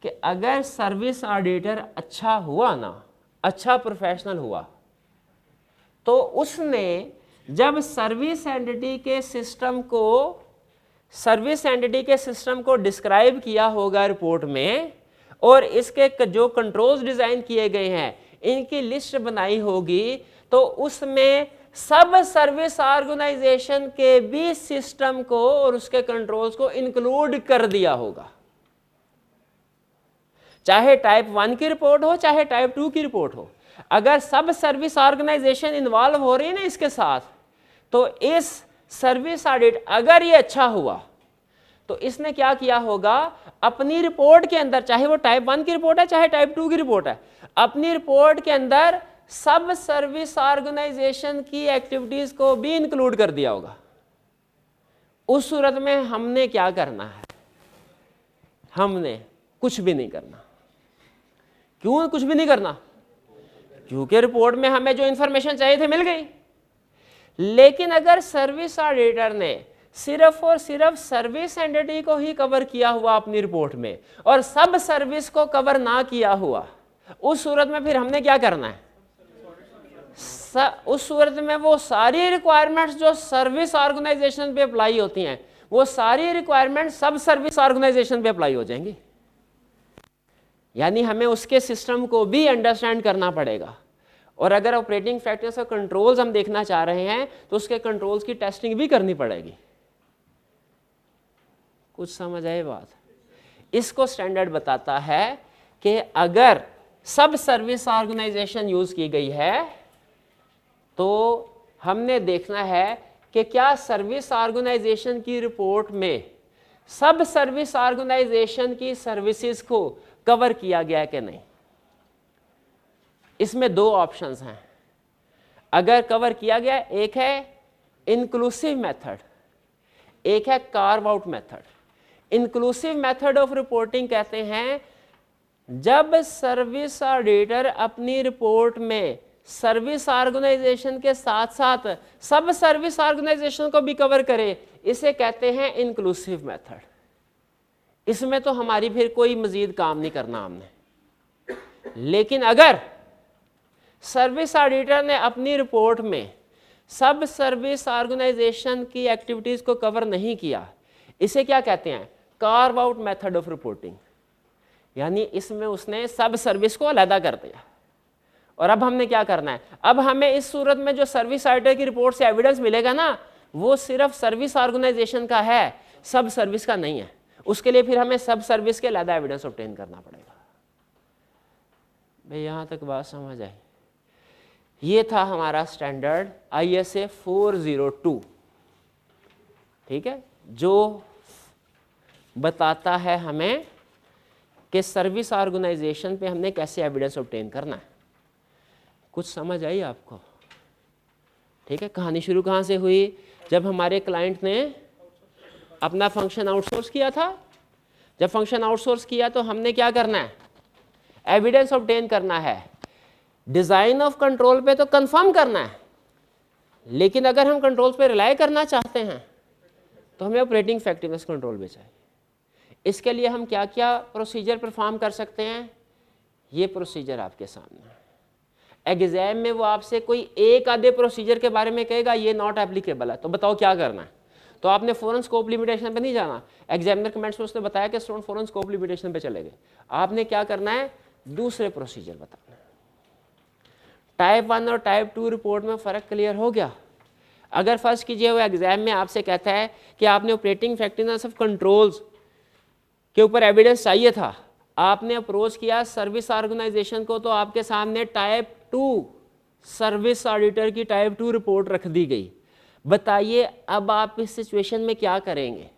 कि अगर सर्विस ऑडिटर अच्छा हुआ ना, अच्छा प्रोफेशनल हुआ, तो उसने जब सर्विस एंटिटी के सिस्टम को डिस्क्राइब किया होगा रिपोर्ट में, और इसके जो कंट्रोल्स डिजाइन किए गए हैं इनकी लिस्ट बनाई होगी, तो उसमें सब सर्विस ऑर्गेनाइजेशन के भी सिस्टम को और उसके कंट्रोल्स को इंक्लूड कर दिया होगा, चाहे टाइप 1 की रिपोर्ट हो चाहे टाइप 2 की रिपोर्ट हो। अगर सब सर्विस ऑर्गेनाइजेशन इन्वॉल्व हो रही है ना इसके साथ, तो इस सर्विस ऑडिट अगर ये अच्छा हुआ तो इसने क्या किया होगा, अपनी रिपोर्ट के अंदर, चाहे वो टाइप 1 की रिपोर्ट है चाहे टाइप 2 की रिपोर्ट है, अपनी रिपोर्ट के अंदर सब सर्विस ऑर्गेनाइजेशन की एक्टिविटीज को भी इंक्लूड कर दिया होगा। उस सूरत में हमने क्या करना है? हमने कुछ भी नहीं करना। क्यों कुछ भी नहीं करना? क्योंकि रिपोर्ट में हमें जो इंफॉर्मेशन चाहिए थे मिल गई। लेकिन अगर सर्विस ऑडिटर ने सिर्फ और सिर्फ सर्विस एंटिटी को ही कवर किया हुआ अपनी रिपोर्ट में और सब सर्विस को कवर ना किया हुआ, उस सूरत में फिर हमने क्या करना है? उस सूरत में वो सारी रिक्वायरमेंट्स जो सर्विस ऑर्गेनाइजेशन पे अप्लाई होती हैं, वो सारी रिक्वायरमेंट सब सर्विस ऑर्गेनाइजेशन पे अप्लाई हो जाएंगी। यानी हमें उसके सिस्टम को भी अंडरस्टैंड करना पड़ेगा, और अगर ऑपरेटिंग फैक्टर्स और कंट्रोल्स हम देखना चाह रहे हैं तो उसके कंट्रोल्स की टेस्टिंग भी करनी पड़ेगी। कुछ समझ आए बात? इसको स्टैंडर्ड बताता है कि अगर सब सर्विस ऑर्गेनाइजेशन यूज की गई है तो हमने देखना है कि क्या सर्विस ऑर्गेनाइजेशन की रिपोर्ट में सब सर्विस ऑर्गेनाइजेशन की सर्विसेज को कवर किया गया कि नहीं। इसमें दो ऑप्शंस हैं, अगर कवर किया गया, एक है इंक्लूसिव मेथड, एक है curve out method. Inclusive method of reporting कहते हैं जब सर्विस ऑडिटर अपनी रिपोर्ट में सर्विस ऑर्गेनाइजेशन के साथ साथ सब सर्विस ऑर्गेनाइजेशन को भी कवर करे, इसे कहते हैं इंक्लूसिव मेथड। इसमें तो हमारी फिर कोई मजीद काम नहीं करना हमने। लेकिन अगर सर्विस ऑडिटर ने अपनी रिपोर्ट में सब सर्विस ऑर्गेनाइजेशन की एक्टिविटीज को कवर नहीं किया, इसे क्या कहते हैं? Curve out method of reporting. यानी इसमें उसने सब सर्विस को अलग कर दिया। और अब हमने क्या करना है? अब हमें इस सूरत में जो सर्विस ऑडिटर की रिपोर्ट से एविडेंस मिलेगा ना, वो सिर्फ सर्विस ऑर्गेनाइजेशन का है, सब सर्विस का नहीं है। उसके लिए फिर हमें सब सर्विस के अलग एविडेंस ऑब्टेन करना पड़ेगा। भाई यहां तक बात समझ आई? ये था हमारा स्टैंडर्ड ISA 402, ठीक है, जो बताता है हमें कि सर्विस ऑर्गेनाइजेशन पे हमने कैसे एविडेंस ऑब्टेन करना है। कुछ समझ आई आपको? ठीक है। कहानी शुरू कहाँ से हुई? जब हमारे क्लाइंट ने अपना फंक्शन आउटसोर्स किया था। जब फंक्शन आउटसोर्स किया तो हमने क्या करना है? एविडेंस ऑब्टेन करना है। डिजाइन ऑफ कंट्रोल पे तो कंफर्म करना है, लेकिन अगर हम कंट्रोल पे रिलाई करना चाहते हैं तो हमें ऑपरेटिंग इफेक्टिवनेस कंट्रोल भी चाहिए। इसके लिए हम क्या क्या प्रोसीजर परफॉर्म कर सकते हैं? ये प्रोसीजर आपके सामने है। एग्जाम में वो आपसे कोई एक आधे प्रोसीजर के बारे में कहेगा ये नॉट एप्लीकेबल है, तो बताओ क्या करना है? तो आपने फौरन स्कोप लिमिटेशन पे नहीं जाना। एग्जामिनर कमेंट्स में उसने बताया कि स्टूडेंट फौरन स्कोप लिमिटेशन पे चले गए। आपने क्या करना है? दूसरे प्रोसीजर बताना है। टाइप 1 और टाइप 2 रिपोर्ट में फ़र्क क्लियर हो गया? अगर फर्स्ट कीजिए वो एग्जाम में आपसे कहता है कि आपने ऑपरेटिंग इफेक्टिवनेस ऑफ कंट्रोल्स के ऊपर एविडेंस चाहिए था, आपने अप्रोच किया सर्विस ऑर्गेनाइजेशन को, तो आपके सामने टाइप 2 सर्विस ऑडिटर की टाइप 2 रिपोर्ट रख दी गई। बताइए अब आप इस सिचुएशन में क्या करेंगे?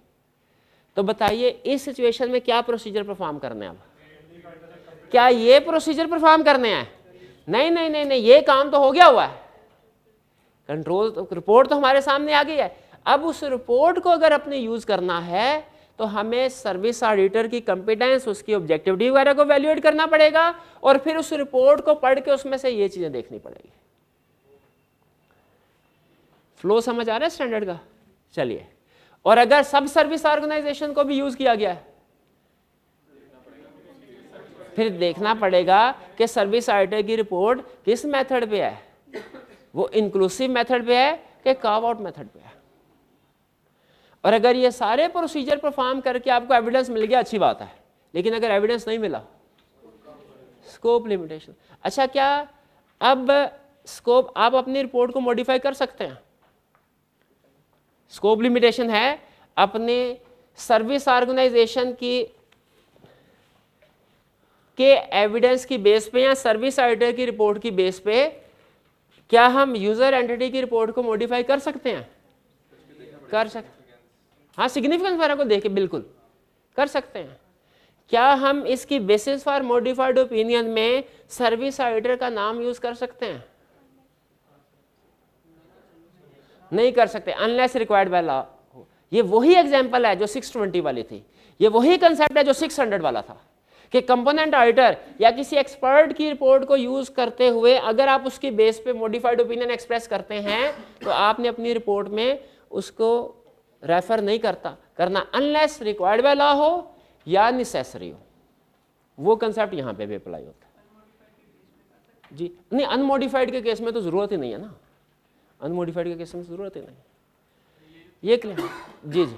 तो बताइए इस सिचुएशन में क्या प्रोसीजर परफॉर्म करने हैं? अब क्या ये प्रोसीजर परफॉर्म करने हैं? नहीं नहीं नहीं नहीं, ये काम तो हो गया हुआ है। कंट्रोल रिपोर्ट तो हमारे सामने आ गई है। अब उस रिपोर्ट को अगर अपने यूज करना है तो हमें सर्विस ऑडिटर की कंपिटेंस, उसकी ऑब्जेक्टिविटी वगैरह को वैल्यूएट करना पड़ेगा, और फिर उस रिपोर्ट को पढ़ के उसमें से ये चीजें देखनी पड़ेगी। फ्लो समझ आ रहा है स्टैंडर्ड का? चलिए, और अगर सब सर्विस ऑर्गेनाइजेशन को भी यूज किया गया है, फिर देखना पड़ेगा कि सर्विस ऑडिटर की रिपोर्ट किस मेथड पे है। वो इंक्लूसिव मेथड पे है कि कार्व आउट मेथड पे है। और अगर ये सारे प्रोसीजर परफॉर्म करके आपको एविडेंस मिल गया, अच्छी बात है, लेकिन अगर एविडेंस नहीं मिला, स्कोप लिमिटेशन। अच्छा, क्या अब स्कोप आप अपनी रिपोर्ट को मॉडिफाई कर सकते हैं? स्कोप लिमिटेशन है अपने सर्विस ऑर्गेनाइजेशन के एविडेंस की बेस पे या सर्विस ऑडिटर की रिपोर्ट की बेस पे क्या हम यूजर एंटिटी की रिपोर्ट को मॉडिफाई कर सकते हैं? कर सकते। हाँ, सिग्निफिकेंस वगैरह को देख के बिल्कुल कर सकते हैं। क्या हम इसकी बेसिस फॉर मॉडिफाइड ओपिनियन में सर्विस ऑडिटर का नाम यूज कर सकते हैं? नहीं कर सकते, अनलेस रिक्वायर्ड बाय लॉ। ये वही एग्जांपल है जो 620 वाली थी, ये वही कंसेप्ट है जो 600 वाला था, कि कंपोनेंट ऑडिटर या किसी एक्सपर्ट की रिपोर्ट को यूज करते हुए अगर आप उसकी बेस पे मॉडिफाइड ओपिनियन एक्सप्रेस करते हैं तो आपने अपनी रिपोर्ट में उसको रेफर नहीं करना, अनलेस रिक्वायर्ड बाय लॉ हो या नेसेसरी हो। वो कंसेप्ट यहाँ पे भी अप्लाई होता है जी। नहीं, अनमॉडिफाइड के केस में तो जरूरत ही नहीं है ना, अनमॉडिफाइड के केस में जरूरत ही नहीं। ये क्लियर? जी जी।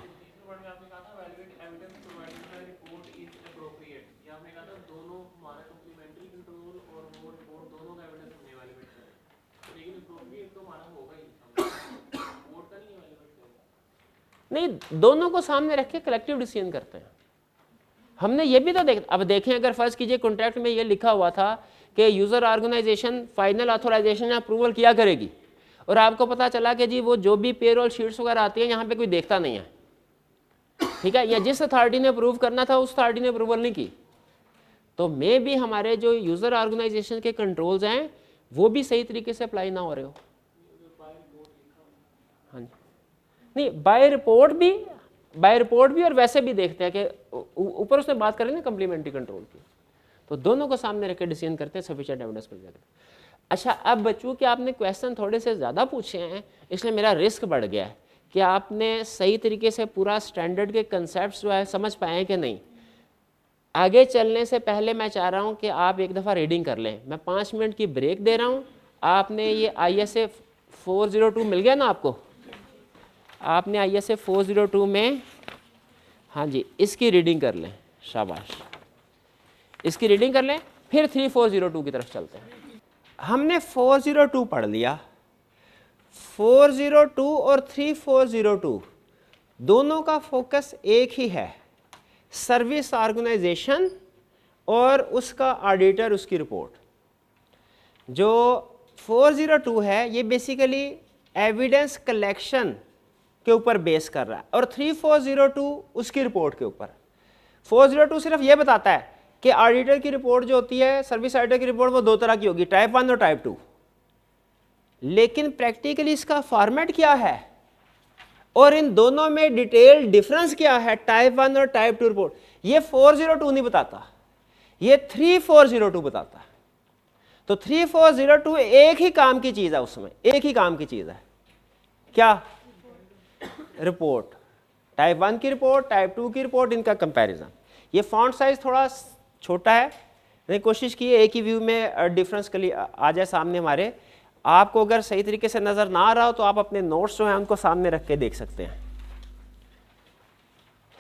नहीं, दोनों को सामने रख के कलेक्टिव डिसीजन करते हैं। हमने ये भी तो अब देखें, अगर फर्ज कीजिए कॉन्ट्रैक्ट में ये लिखा हुआ था कि यूजर ऑर्गेनाइजेशन फाइनल ऑथराइजेशन या अप्रूवल किया करेगी, और आपको पता चला कि जी वो जो भी पेरोल शीट्स वगैरह आती है यहाँ पे कोई देखता नहीं है, ठीक है, या जिस अथॉरिटी ने अप्रूव करना था उस अथॉरिटी ने अप्रूवल नहीं की, तो मे भी हमारे जो यूजर ऑर्गेनाइजेशन के कंट्रोल्स हैं वो भी सही तरीके से अप्लाई ना हो रहे हो। हाँ जी, नहीं, बाय रिपोर्ट भी और वैसे भी देखते हैं कि ऊपर उसने बात करें ना कम्प्लीमेंट्री कंट्रोल की, तो दोनों को सामने रख के डिसीजन करते हैं सफिशिएंट एविडेंस पर जाकर। अच्छा, अब बच्चों कि आपने क्वेश्चन थोड़े से ज़्यादा पूछे हैं, इसलिए मेरा रिस्क बढ़ गया है कि आपने सही तरीके से पूरा स्टैंडर्ड के कंसेप्ट जो है समझ पाए कि नहीं। आगे चलने से पहले मैं चाह रहा हूँ कि आप एक दफ़ा रीडिंग कर लें। मैं 5 मिनट की ब्रेक दे रहा हूँ। आपने ये ISA 402 मिल गया ना आपको? आपने ISA 402 में, हाँ जी, इसकी रीडिंग कर लें, शाबाश, इसकी रीडिंग कर लें, फिर 3402 की तरफ चलते हैं। हमने 402 पढ़ लिया। 402 और 3402 दोनों का फोकस एक ही है, सर्विस ऑर्गेनाइजेशन और उसका ऑडिटर, उसकी रिपोर्ट। जो 402 है ये बेसिकली एविडेंस कलेक्शन के ऊपर बेस कर रहा है, और 3402 उसकी रिपोर्ट के ऊपर। 402 सिर्फ ये बताता है कि ऑडिटर की रिपोर्ट जो होती है, सर्विस ऑडिटर की रिपोर्ट, वो दो तरह की होगी, टाइप 1 और टाइप 2। लेकिन प्रैक्टिकली इसका फॉर्मेट क्या है और इन दोनों में डिटेल डिफरेंस क्या है, टाइप 1 और टाइप 2 रिपोर्ट, ये 402 नहीं बताता, ये 3402 बताता है। तो 3402 एक ही काम की चीज है, उसमें एक ही काम की चीज है, क्या? रिपोर्ट, टाइप 1 की रिपोर्ट, टाइप 2 की रिपोर्ट, इनका कंपैरिजन। ये फॉन्ट साइज थोड़ा छोटा है, मैंने कोशिश की है एक ही व्यू में डिफरेंस के लिए आ जाए सामने हमारे। आपको अगर सही तरीके से नजर ना आ रहा हो तो आप अपने नोट्स जो हैं उनको सामने रख के देख सकते हैं।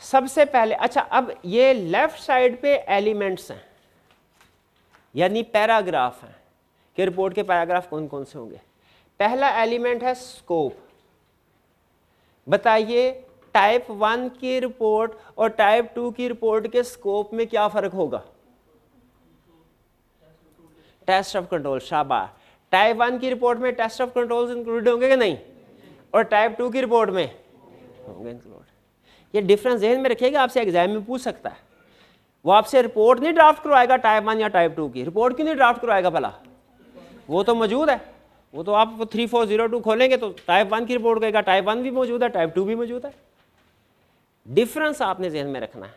सबसे पहले, अच्छा, अब ये लेफ्ट साइड पे एलिमेंट्स हैं, यानी पैराग्राफ हैं कि रिपोर्ट के पैराग्राफ कौन कौन से होंगे। पहला एलिमेंट है स्कोप। बताइए टाइप 1 की रिपोर्ट और टाइप 2 की रिपोर्ट के स्कोप में क्या फर्क होगा? टेस्ट ऑफ कंट्रोल, शाबाश। टाइप 1 की रिपोर्ट में टेस्ट ऑफ कंट्रोल्स इंक्लूडेड होंगे कि नहीं, और टाइप 2 की रिपोर्ट में होंगे इंक्लूड। ये डिफरेंस ध्यान में रखिएगा, आपसे एग्जाम में पूछ सकता है। वो आपसे रिपोर्ट नहीं ड्राफ्ट करवाएगा टाइप 1 या टाइप 2 की, रिपोर्ट क्यों नहीं ड्राफ्ट करवाएगा भला? वो तो मौजूद है, वो तो आप 3402 खोलेंगे तो टाइप 1 की रिपोर्ट कहेगा, टाइप 1 भी मौजूद है, टाइप 2 भी मौजूद है। डिफरेंस आपने ध्यान में रखना है।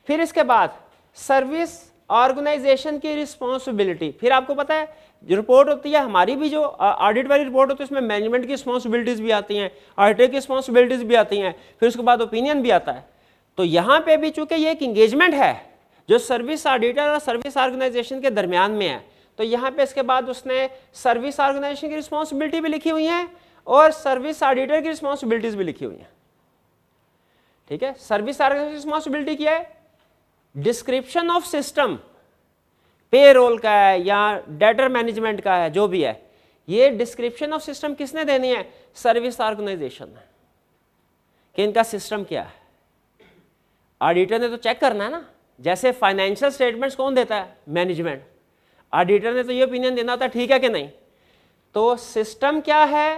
फिर इसके बाद सर्विस ऑर्गेनाइजेशन की रिस्पॉन्सिबिलिटी। फिर आपको पता है जो रिपोर्ट होती है हमारी भी, जो ऑडिट वाली रिपोर्ट होती है, उसमें मैनेजमेंट की रिस्पॉन्सिबिलिटीज भी आती हैं, ऑडिटर की रिस्पॉन्सिबिलिटीज भी आती हैं, फिर उसके बाद ओपिनियन भी आता है। तो यहाँ पे भी चूंकि ये एक इंगेजमेंट है जो सर्विस ऑडिटर और सर्विस ऑर्गेनाइजेशन के दरमियान में है, तो यहाँ पे इसके बाद उसने सर्विस ऑर्गेनाइजेशन की रिस्पॉन्सिबिलिटी भी लिखी हुई है और सर्विस ऑडिटर की रिस्पॉन्सिबिलिटीज भी लिखी हुई हैं। ठीक है, सर्विस ऑर्गेनाइजेशन की रिस्पॉन्सिबिलिटी क्या है? डिस्क्रिप्शन ऑफ सिस्टम, पेरोल का है या डेटर मैनेजमेंट का है, जो भी है, ये डिस्क्रिप्शन ऑफ सिस्टम किसने देनी है? सर्विस ऑर्गेनाइजेशन ने, कि इनका सिस्टम क्या है। ऑडिटर ने तो चेक करना है ना, जैसे फाइनेंशियल स्टेटमेंट्स कौन देता है? मैनेजमेंट। ऑडिटर ने तो ये ओपिनियन देना होता है ठीक है कि नहीं। तो सिस्टम क्या है,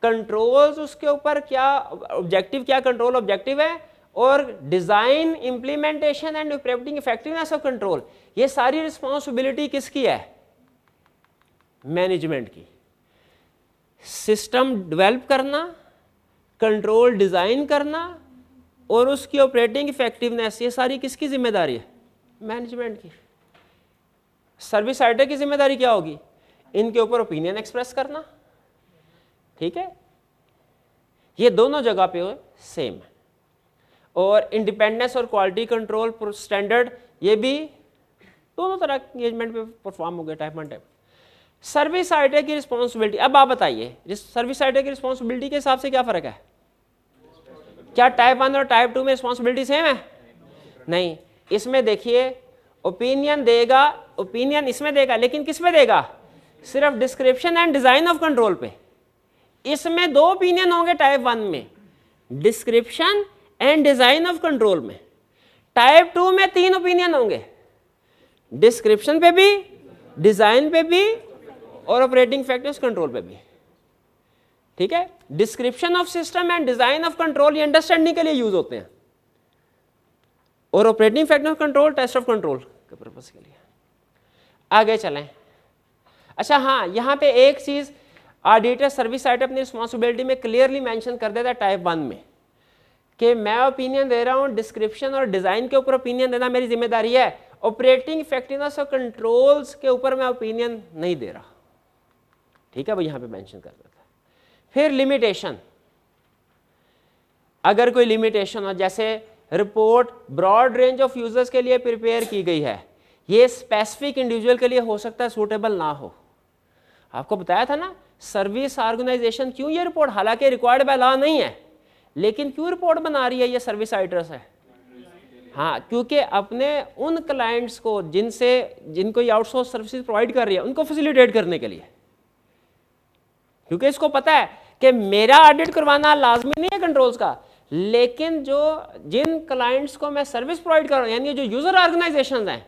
कंट्रोल्स उसके ऊपर क्या, ऑब्जेक्टिव क्या, कंट्रोल ऑब्जेक्टिव है, और design, implementation and operating effectiveness of control, ये सारी रिस्पॉन्सिबिलिटी किसकी है? मैनेजमेंट की। सिस्टम डेवलप करना, कंट्रोल डिजाइन करना और उसकी ऑपरेटिंग इफेक्टिवनेस, ये सारी किसकी जिम्मेदारी है? मैनेजमेंट की। सर्विस ऑडिटर की जिम्मेदारी क्या होगी? इनके ऊपर ओपिनियन एक्सप्रेस करना। ठीक है, ये दोनों जगह पे सेम है। और इंडिपेंडेंस और क्वालिटी कंट्रोल स्टैंडर्ड, ये भी दोनों तरह एंगेजमेंट पे परफॉर्म हो गया, टाइप 1 टाइप। सर्विस ऑडिटर की रिस्पॉन्सिबिलिटी, अब आप बताइए सर्विस ऑडिटर की रिस्पॉन्सिबिलिटी के हिसाब से क्या फर्क है? क्या टाइप 1 और टाइप 2 में रिस्पॉन्सिबिलिटी सेम है? नहीं, इसमें देखिए ओपिनियन देगा, ओपिनियन इसमें देगा, लेकिन किस में देगा? सिर्फ description and design of control पे। इसमें 2 ओपिनियन होंगे टाइप 1 में, description and design of control में। टाइप 2 में 3 ओपिनियन होंगे, डिस्क्रिप्शन पे भी, डिजाइन पे भी और ऑपरेटिंग फैक्टर्स कंट्रोल पे भी। ठीक है, description of system and design of control ये अंडरस्टैंडिंग के लिए यूज होते हैं, और operating factor of control test of control के पर्पस के लिए। आगे चलें। अच्छा हाँ, यहाँ पे एक चीज ऑडिटर सर्विस ऑडिटर अपनी रिस्पॉन्सिबिलिटी में क्लियरली मेंशन कर देता है टाइप 1 में, कि मैं ओपिनियन दे रहा हूँ, डिस्क्रिप्शन और डिजाइन के ऊपर ओपिनियन देना मेरी जिम्मेदारी है, ऑपरेटिंग इफेक्टिवनेस और कंट्रोल्स के ऊपर मैं ओपिनियन नहीं दे रहा। ठीक है, वो यहाँ पे मेंशन कर देता है। फिर लिमिटेशन, अगर कोई लिमिटेशन हो, जैसे report broad range of users के लिए प्रिपेयर की गई है, ये स्पेसिफिक इंडिविजुअल के लिए हो सकता है सूटेबल ना हो। आपको बताया था ना सर्विस ऑर्गेनाइजेशन क्यों ये रिपोर्ट, हालांकि रिक्वायर्ड बाय लॉ नहीं है, लेकिन क्यों रिपोर्ट बना रही है ये सर्विस आइटर्स है? हाँ, क्योंकि अपने उन क्लाइंट्स को जिनको ये आउटसोर्स सर्विसेज प्रोवाइड कर रही है उनको फैसिलिटेट करने के लिए, क्योंकि इसको पता है कि मेरा ऑडिट करवाना लाजमी नहीं है कंट्रोल्स का, लेकिन जिन क्लाइंट्स को मैं सर्विस प्रोवाइड कर रहा हूँ, यानी जो यूजर ऑर्गेनाइजेशन हैं,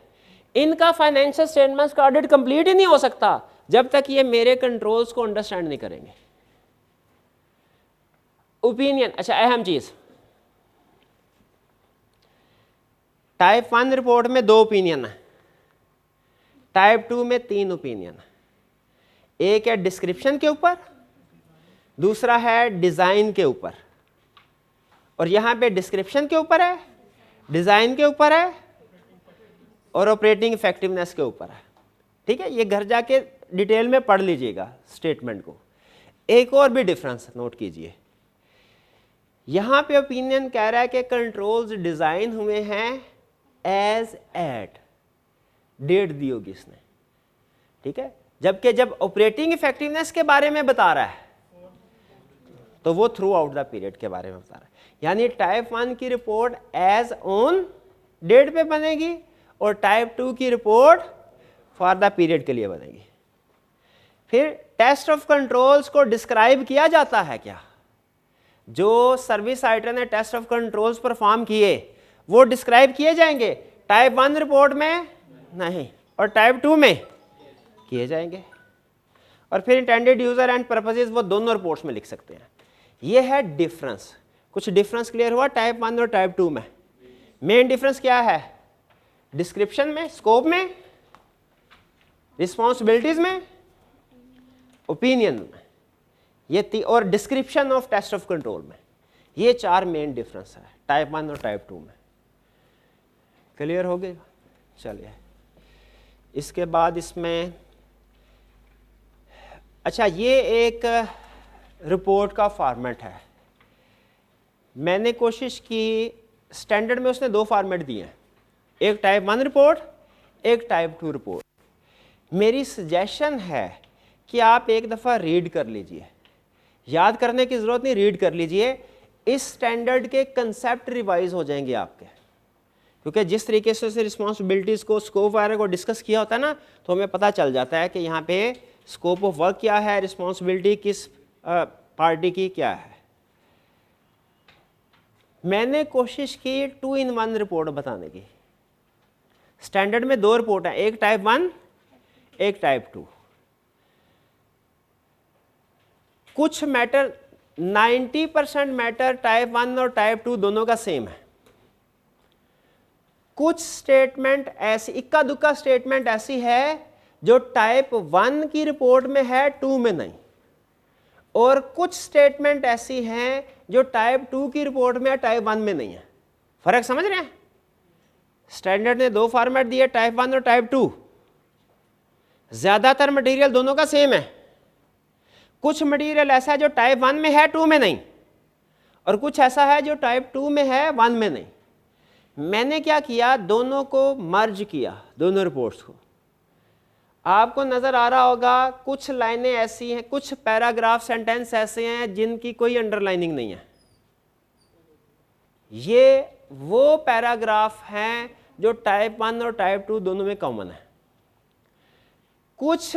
इनका फाइनेंशियल स्टेटमेंट्स का ऑडिट कंप्लीट ही नहीं हो सकता जब तक ये मेरे कंट्रोल्स को अंडरस्टैंड नहीं करेंगे। ओपिनियन, अच्छा अहम चीज, टाइप 1 रिपोर्ट में 2 ओपिनियन है, टाइप 2 में 3 ओपिनियन है। एक है डिस्क्रिप्शन के ऊपर, दूसरा है डिजाइन के ऊपर, और यहां पे डिस्क्रिप्शन के ऊपर है, डिजाइन के ऊपर है और ऑपरेटिंग इफेक्टिवनेस के ऊपर है। ठीक है, ये घर जाके डिटेल में पढ़ लीजिएगा स्टेटमेंट को। एक और भी डिफरेंस नोट कीजिए, यहां पे ओपिनियन कह रहा है कि कंट्रोल्स डिजाइन हुए हैं एज एट, डेट दी होगी इसने, ठीक है, जबकि जब ऑपरेटिंग इफेक्टिवनेस के बारे में बता रहा है तो वो थ्रू आउट द पीरियड के बारे में बता रहा है। यानी टाइप 1 की रिपोर्ट एज ऑन डेट पे बनेगी और टाइप 2 की रिपोर्ट फॉर द पीरियड के लिए बनेगी। फिर टेस्ट ऑफ कंट्रोल्स को डिस्क्राइब किया जाता है क्या? जो सर्विस आइटर ने टेस्ट ऑफ कंट्रोल्स परफॉर्म किए वो डिस्क्राइब किए जाएंगे, टाइप 1 रिपोर्ट में नहीं और टाइप 2 में किए जाएंगे। और फिर इंटेंडेड यूजर एंड पर्पसेस वो दोनों रिपोर्ट्स में लिख सकते हैं। ये है डिफरेंस। कुछ डिफरेंस क्लियर हुआ टाइप 1 और टाइप 2 में? मेन डिफरेंस क्या है? डिस्क्रिप्शन में, स्कोप में, रिस्पॉन्सिबिलिटीज में, ओपिनियन में, ये और description of test of control में। ये 4 मेन डिफरेंस है टाइप 1 और टाइप 2 में। क्लियर हो गया? चलिए, इसके बाद इसमें अच्छा, ये एक रिपोर्ट का फॉर्मेट है। मैंने कोशिश की, स्टैंडर्ड में उसने 2 फॉर्मेट दिए हैं, एक टाइप 1 रिपोर्ट, एक टाइप 2 रिपोर्ट। मेरी सजेशन है कि आप एक दफ़ा रीड कर लीजिए, याद करने की ज़रूरत नहीं, रीड कर लीजिए। इस स्टैंडर्ड के कंसेप्ट रिवाइज हो जाएंगे आपके, क्योंकि जिस तरीके से रिस्पॉन्सिबिलिटीज़ को, स्कोप वगैरह को डिस्कस किया होता है ना, तो हमें पता चल जाता है कि यहाँ पे स्कोप ऑफ वर्क क्या है, रिस्पॉन्सिबिलिटी किस पार्टी की क्या है। मैंने कोशिश की 2 in 1 रिपोर्ट बताने की। स्टैंडर्ड में 2 रिपोर्ट हैं, एक टाइप 1, एक टाइप 2। कुछ मैटर, 90% मैटर टाइप 1 और टाइप 2 दोनों का सेम है। कुछ स्टेटमेंट ऐसी, इक्का दुक्का स्टेटमेंट ऐसी है जो टाइप 1 की रिपोर्ट में है, 2 में नहीं, और कुछ स्टेटमेंट ऐसी हैं जो टाइप 2 की रिपोर्ट में है, टाइप 1 में नहीं है। फर्क समझ रहे हैं? स्टैंडर्ड ने 2 फॉर्मेट दिए, टाइप 1 और टाइप 2। ज्यादातर मटेरियल दोनों का सेम है। कुछ मटेरियल ऐसा है जो टाइप 1 में है, 2 में नहीं, और कुछ ऐसा है जो टाइप 2 में है, 1 में नहीं। मैंने क्या किया, दोनों को मर्ज किया, दोनों रिपोर्ट्स को। आपको नजर आ रहा होगा कुछ लाइनें ऐसी हैं, कुछ पैराग्राफ, सेंटेंस ऐसे हैं जिनकी कोई अंडरलाइनिंग नहीं है। ये वो पैराग्राफ हैं जो टाइप 1 और टाइप 2 दोनों में कॉमन है। कुछ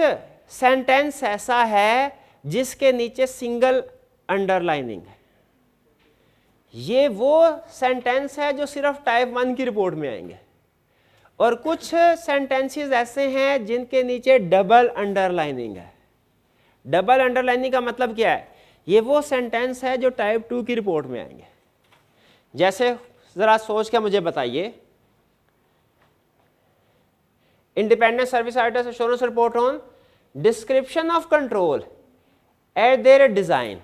सेंटेंस ऐसा है जिसके नीचे सिंगल अंडरलाइनिंग है। ये वो सेंटेंस है जो सिर्फ टाइप 1 की रिपोर्ट में आएंगे, और कुछ सेंटेंसेस ऐसे हैं जिनके नीचे डबल अंडरलाइनिंग है। डबल अंडरलाइनिंग का मतलब क्या है? ये वो सेंटेंस है जो टाइप 2 की रिपोर्ट में आएंगे। जैसे जरा सोच के मुझे बताइए, independent service auditors assurance report on description of control at their design,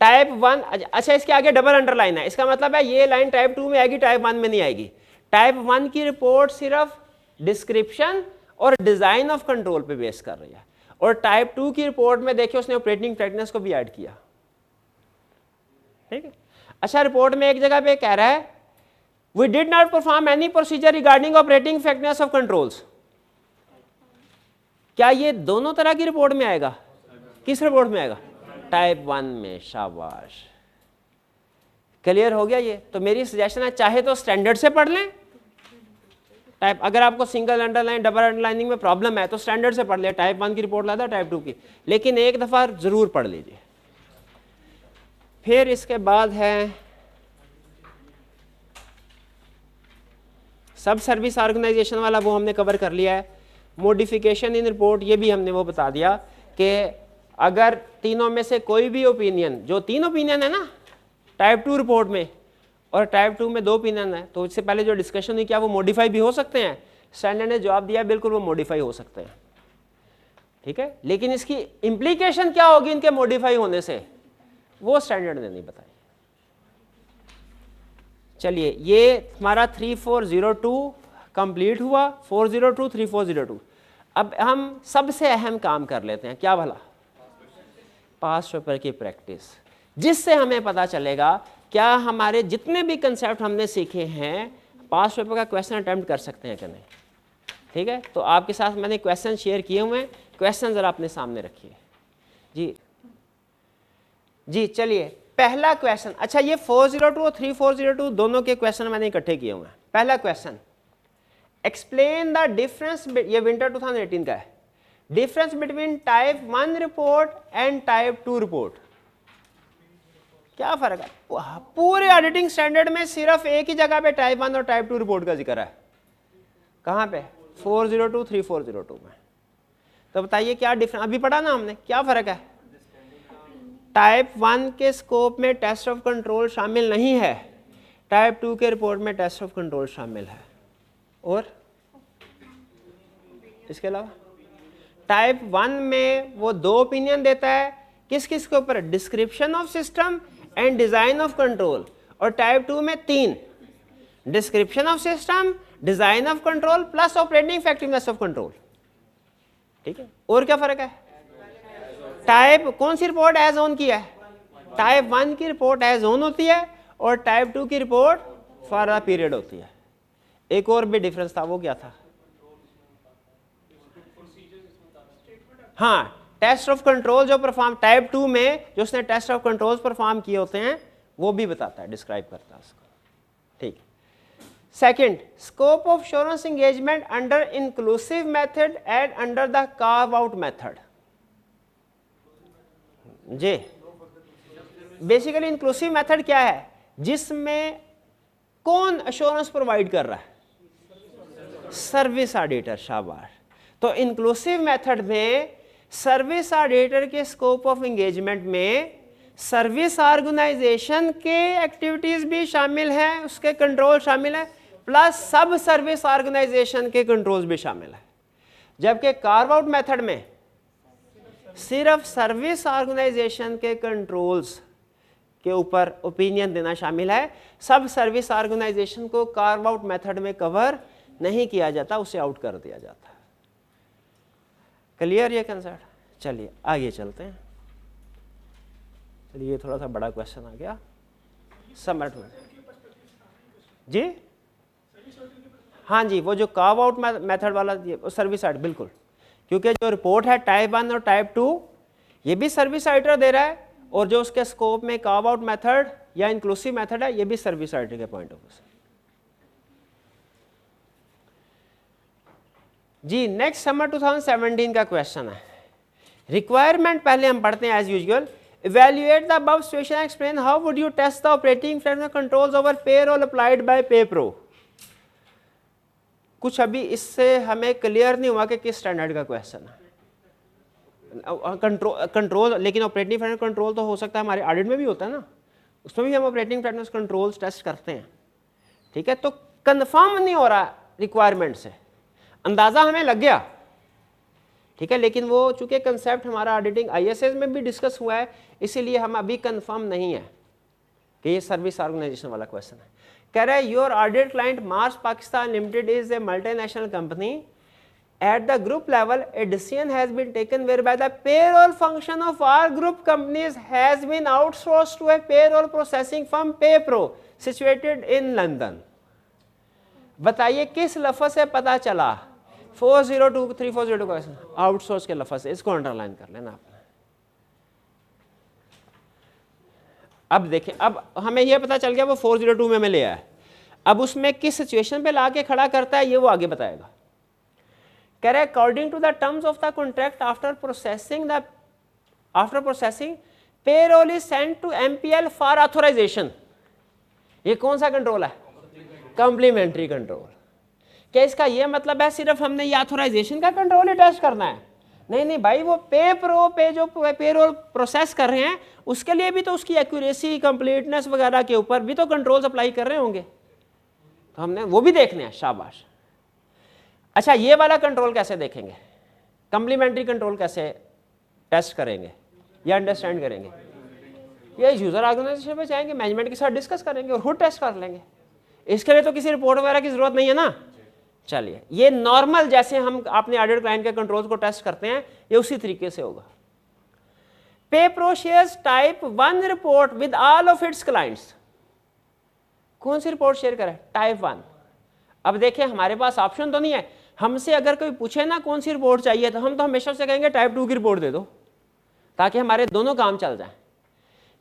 type 1। अच्छा, इसके आगे डबल अंडरलाइन है, इसका मतलब है ये लाइन टाइप 2 में आएगी, टाइप 1 में नहीं आएगी। टाइप 1 की रिपोर्ट सिर्फ डिस्क्रिप्शन और डिजाइन ऑफ कंट्रोल पे बेस कर रही है, और टाइप 2 की रिपोर्ट में देखिए उसने ऑपरेटिंग इफेक्टिवनेस को भी ऐड किया। ठीक है। अच्छा, रिपोर्ट में एक जगह पे कह रहा है we did not perform any procedure regarding operating effectiveness of controls. क्या ये दोनों तरह की रिपोर्ट में आएगा? किस रिपोर्ट में आएगा? टाइप 1 में। शाबाश, क्लियर हो गया ये। तो मेरी सजेशन है चाहे तो स्टैंडर्ड से पढ़ लें टाइप, अगर आपको सिंगल अंडरलाइन डबल अंडरलाइनिंग में प्रॉब्लम है तो स्टैंडर्ड से पढ़ लिया, टाइप 1 की रिपोर्ट लाता टाइप 2 की, लेकिन एक दफ़ा ज़रूर पढ़ लीजिए। फिर इसके बाद है सब सर्विस ऑर्गेनाइजेशन वाला, वो हमने कवर कर लिया है। मॉडिफिकेशन इन रिपोर्ट, ये भी हमने वो बता दिया कि अगर तीनों में से कोई भी ओपिनियन, जो 3 ओपिनियन है ना टाइप 2 रिपोर्ट में और टाइप 2 में 2 ओपिनियन है, तो इससे पहले जो डिस्कशन हुई क्या वो मॉडिफाई भी हो सकते हैं? स्टैंडर्ड ने जवाब दिया बिल्कुल वो मॉडिफाई हो सकते हैं, ठीक है। लेकिन इसकी इम्प्लीकेशन क्या होगी इनके मॉडिफाई होने से, वो स्टैंडर्ड ने नहीं बताई। चलिए, ये हमारा 3402 कंप्लीट हुआ, 402 3402। अब हम सबसे अहम काम कर लेते हैं, क्या भला? पास्ट पेपर की प्रैक्टिस, जिससे हमें पता चलेगा क्या हमारे जितने भी कंसेप्ट हमने सीखे हैं पास्ट पेपर का क्वेश्चन अटेम्प्ट कर सकते हैं कि नहीं, ठीक है। तो आपके साथ मैंने क्वेश्चन शेयर किए हुए हैं, क्वेश्चन ज़रा अपने सामने रखिए जी। चलिए, पहला क्वेश्चन, अच्छा ये 402 और 3402 दोनों के क्वेश्चन मैंने इकट्ठे किए हुए हैं। पहला क्वेश्चन, एक्सप्लेन द डिफरेंस, ये विंटर 2018 का है, difference between type 1 report and type 2 report. क्या फर्क है? पूरे ऑडिटिंग स्टैंडर्ड में सिर्फ एक ही जगह पे टाइप 1 और टाइप 2 रिपोर्ट का जिक्र है। कहाँ पे? 402 3402 में। तो बताइए क्या डिफरेंस, अभी पढ़ा ना हमने, क्या फर्क है? टाइप 1 के स्कोप में टेस्ट ऑफ कंट्रोल शामिल नहीं है, टाइप 2 के रिपोर्ट में टेस्ट ऑफ कंट्रोल शामिल है। और इसके अलावा टाइप 1 में वो 2 ओपिनियन देता है, किस किस के ऊपर? Description of system and design of control. और टाइप 2 में 3, description of system, design of control plus operating effectiveness of control, ठीक है। और क्या फर्क है? टाइप कौन सी रिपोर्ट एज ऑन की है? टाइप 1 की रिपोर्ट एज ऑन होती है और टाइप 2 की रिपोर्ट फॉर अ पीरियड होती है। एक और भी डिफरेंस था, वो क्या था? हाँ, टेस्ट ऑफ कंट्रोल जो परफॉर्म टाइप 2 में जो उसने टेस्ट ऑफ कंट्रोल्स परफॉर्म किए होते हैं वो भी बताता है, डिस्क्राइब करता है उसको, ठीक। Second, scope of assurance engagement under inclusive method and under the carve out method. जी, बेसिकली इंक्लूसिव मेथड क्या है? जिसमें कौन एश्योरेंस प्रोवाइड कर रहा है? Service auditor. शाबाश। तो इंक्लूसिव मेथड में सर्विस ऑडिटर के स्कोप ऑफ एंगेजमेंट में सर्विस ऑर्गेनाइजेशन के एक्टिविटीज भी शामिल हैं, उसके कंट्रोल शामिल है, प्लस सब सर्विस ऑर्गेनाइजेशन के कंट्रोल्स भी शामिल है। जबकि कार्व आउट मेथड में सिर्फ सर्विस ऑर्गेनाइजेशन के कंट्रोल्स के ऊपर ओपिनियन देना शामिल है, सब सर्विस ऑर्गेनाइजेशन को कार्व आउट मेथड में कवर नहीं किया जाता, उसे आउट कर दिया जाता है। क्लियर ये कंसेप्ट? चलिए आगे चलते हैं। चलिए, थोड़ा सा बड़ा क्वेश्चन आ गया, समझ में जी। हाँ जी, वो जो कार्व आउट मेथड वाला सर्विस ऑडिटर, बिल्कुल, क्योंकि जो रिपोर्ट है टाइप 1 और टाइप 2 ये भी सर्विस ऑडिटर दे रहा है, और जो उसके स्कोप में कार्व आउट मेथड या इंक्लूसिव मेथड है ये भी सर्विस ऑडिटर के पॉइंट ऑफ व्यू से। जी, नेक्स्ट समर 2017 का क्वेश्चन है। रिक्वायरमेंट पहले हम पढ़ते हैं as usual. Evaluate the above situation, explain how would you test the operating framework controls over payroll applied by PayPro. कुछ अभी इससे हमें क्लियर नहीं हुआ कि किस स्टैंडर्ड का क्वेश्चन है। कंट्रोल, लेकिन ऑपरेटिंग फ्रेमवर्क कंट्रोल तो हो सकता है हमारे ऑडिट में भी होता है ना, उसमें भी हम ऑपरेटिंग फ्रेमवर्क कंट्रोल्स टेस्ट करते हैं, ठीक है। तो कंफर्म नहीं हो रहा रिक्वायरमेंट से, अंदाजा हमें लग गया, ठीक है, लेकिन वो चूंकि कंसेप्ट हमारा ऑडिटिंग आईएसएस में भी डिस्कस हुआ है, इसीलिए हम अभी कंफर्म नहीं है कि ये सर्विस ऑर्गेनाइजेशन वाला क्वेश्चन है। कह रहा है your audit client Mars Pakistan limited is a multinational company at the group level a decision has been taken whereby the payroll function of our group companies has been outsourced to a payroll processing firm PayPro situated in London। बताइए किस लफ्ज से पता चला? 402 3402 का outsource के लफ्ज से, इसको अंडरलाइन कर लेना आपने। अब देखें, अब हमें यह पता चल गया वो 402 में हमें ले आया है। अब उसमें किस सिचुएशन पे ला के खड़ा करता है ये वो आगे बताएगा। कह रहे according to the terms of the contract after processing payroll is sent to MPL for authorisation. ये कौन सा कंट्रोल है? Complementary control. क्या इसका ये मतलब है सिर्फ हमने ये ऑथराइजेशन का कंट्रोल ही टेस्ट करना है? नहीं नहीं भाई, वो पे जो पेरोल प्रोसेस कर रहे हैं उसके लिए भी तो उसकी एक्यूरेसी, कंप्लीटनेस वगैरह के ऊपर भी तो कंट्रोल्स अप्लाई कर रहे होंगे, तो हमने वो भी देखने हैं। शाबाश। अच्छा, ये वाला कंट्रोल कैसे देखेंगे? कम्प्लीमेंट्री कंट्रोल कैसे टेस्ट करेंगे या अंडरस्टैंड करेंगे? ये यूजर ऑर्गेनाइजेशन में जाएंगे, मैनेजमेंट के साथ डिस्कस करेंगे और खुद टेस्ट कर लेंगे। इसके लिए तो किसी रिपोर्ट वगैरह की जरूरत नहीं है ना। चलिए, ये नॉर्मल जैसे हम अपने ऑडिट क्लाइंट के कंट्रोल्स को टेस्ट करते हैं ये उसी तरीके से होगा। PayPro shares type 1 report with all of its clients. कौन सी रिपोर्ट शेयर करें? टाइप 1। अब देखिए, हमारे पास ऑप्शन तो नहीं है। हमसे अगर कोई पूछे ना कौन सी रिपोर्ट चाहिए तो हम तो हमेशा से कहेंगे टाइप 2 की रिपोर्ट दे दो, ताकि हमारे दोनों काम चल जाए।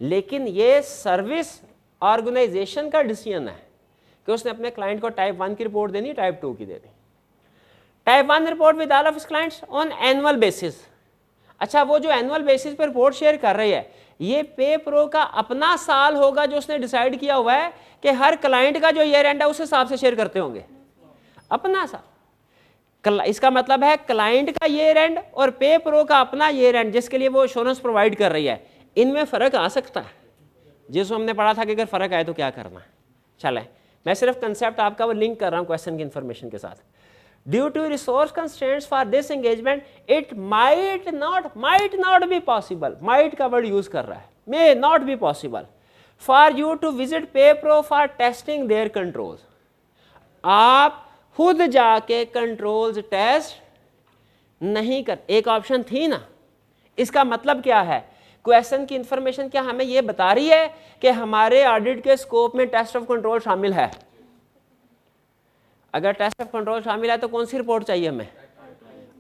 लेकिन ये सर्विस ऑर्गेनाइजेशन का डिसीजन है कि उसने अपने क्लाइंट को टाइप 1 की रिपोर्ट देनी, टाइप 2 की देनी। Type 1 report with all of clients on annual basis. अच्छा, वो जो एनुअल बेसिस पर रिपोर्ट शेयर कर रही है ये PayPro का अपना साल होगा जो उसने डिसाइड किया हुआ है कि हर क्लाइंट का जो ईयर एंड है उस हिसाब से शेयर करते होंगे, अपना साल। इसका मतलब है क्लाइंट का ईयर एंड और PayPro का अपना ईयर एंड जिसके लिए वो इंश्योरेंस प्रोवाइड कर रही है, इनमें फ़र्क आ सकता है। जिसको हमने पढ़ा था कि अगर फ़र्क आए तो क्या करना है। चले, मैं सिर्फ कंसेप्ट आपका वो लिंक कर रहा हूँ क्वेश्चन की इन्फॉर्मेशन के साथ। Due to resource constraints for this engagement it might not be possible. Might का वर्ड यूज कर रहा है, may not be possible for you to visit PayPro for testing their controls. आप खुद जाके कंट्रोल्स टेस्ट नहीं कर, एक ऑप्शन थी ना। इसका मतलब क्या है? क्वेश्चन की इंफॉर्मेशन क्या हमें यह बता रही है कि हमारे ऑडिट के स्कोप में टेस्ट ऑफ कंट्रोल शामिल है? अगर टेस्ट ऑफ कंट्रोल शामिल है तो कौन सी रिपोर्ट चाहिए हमें,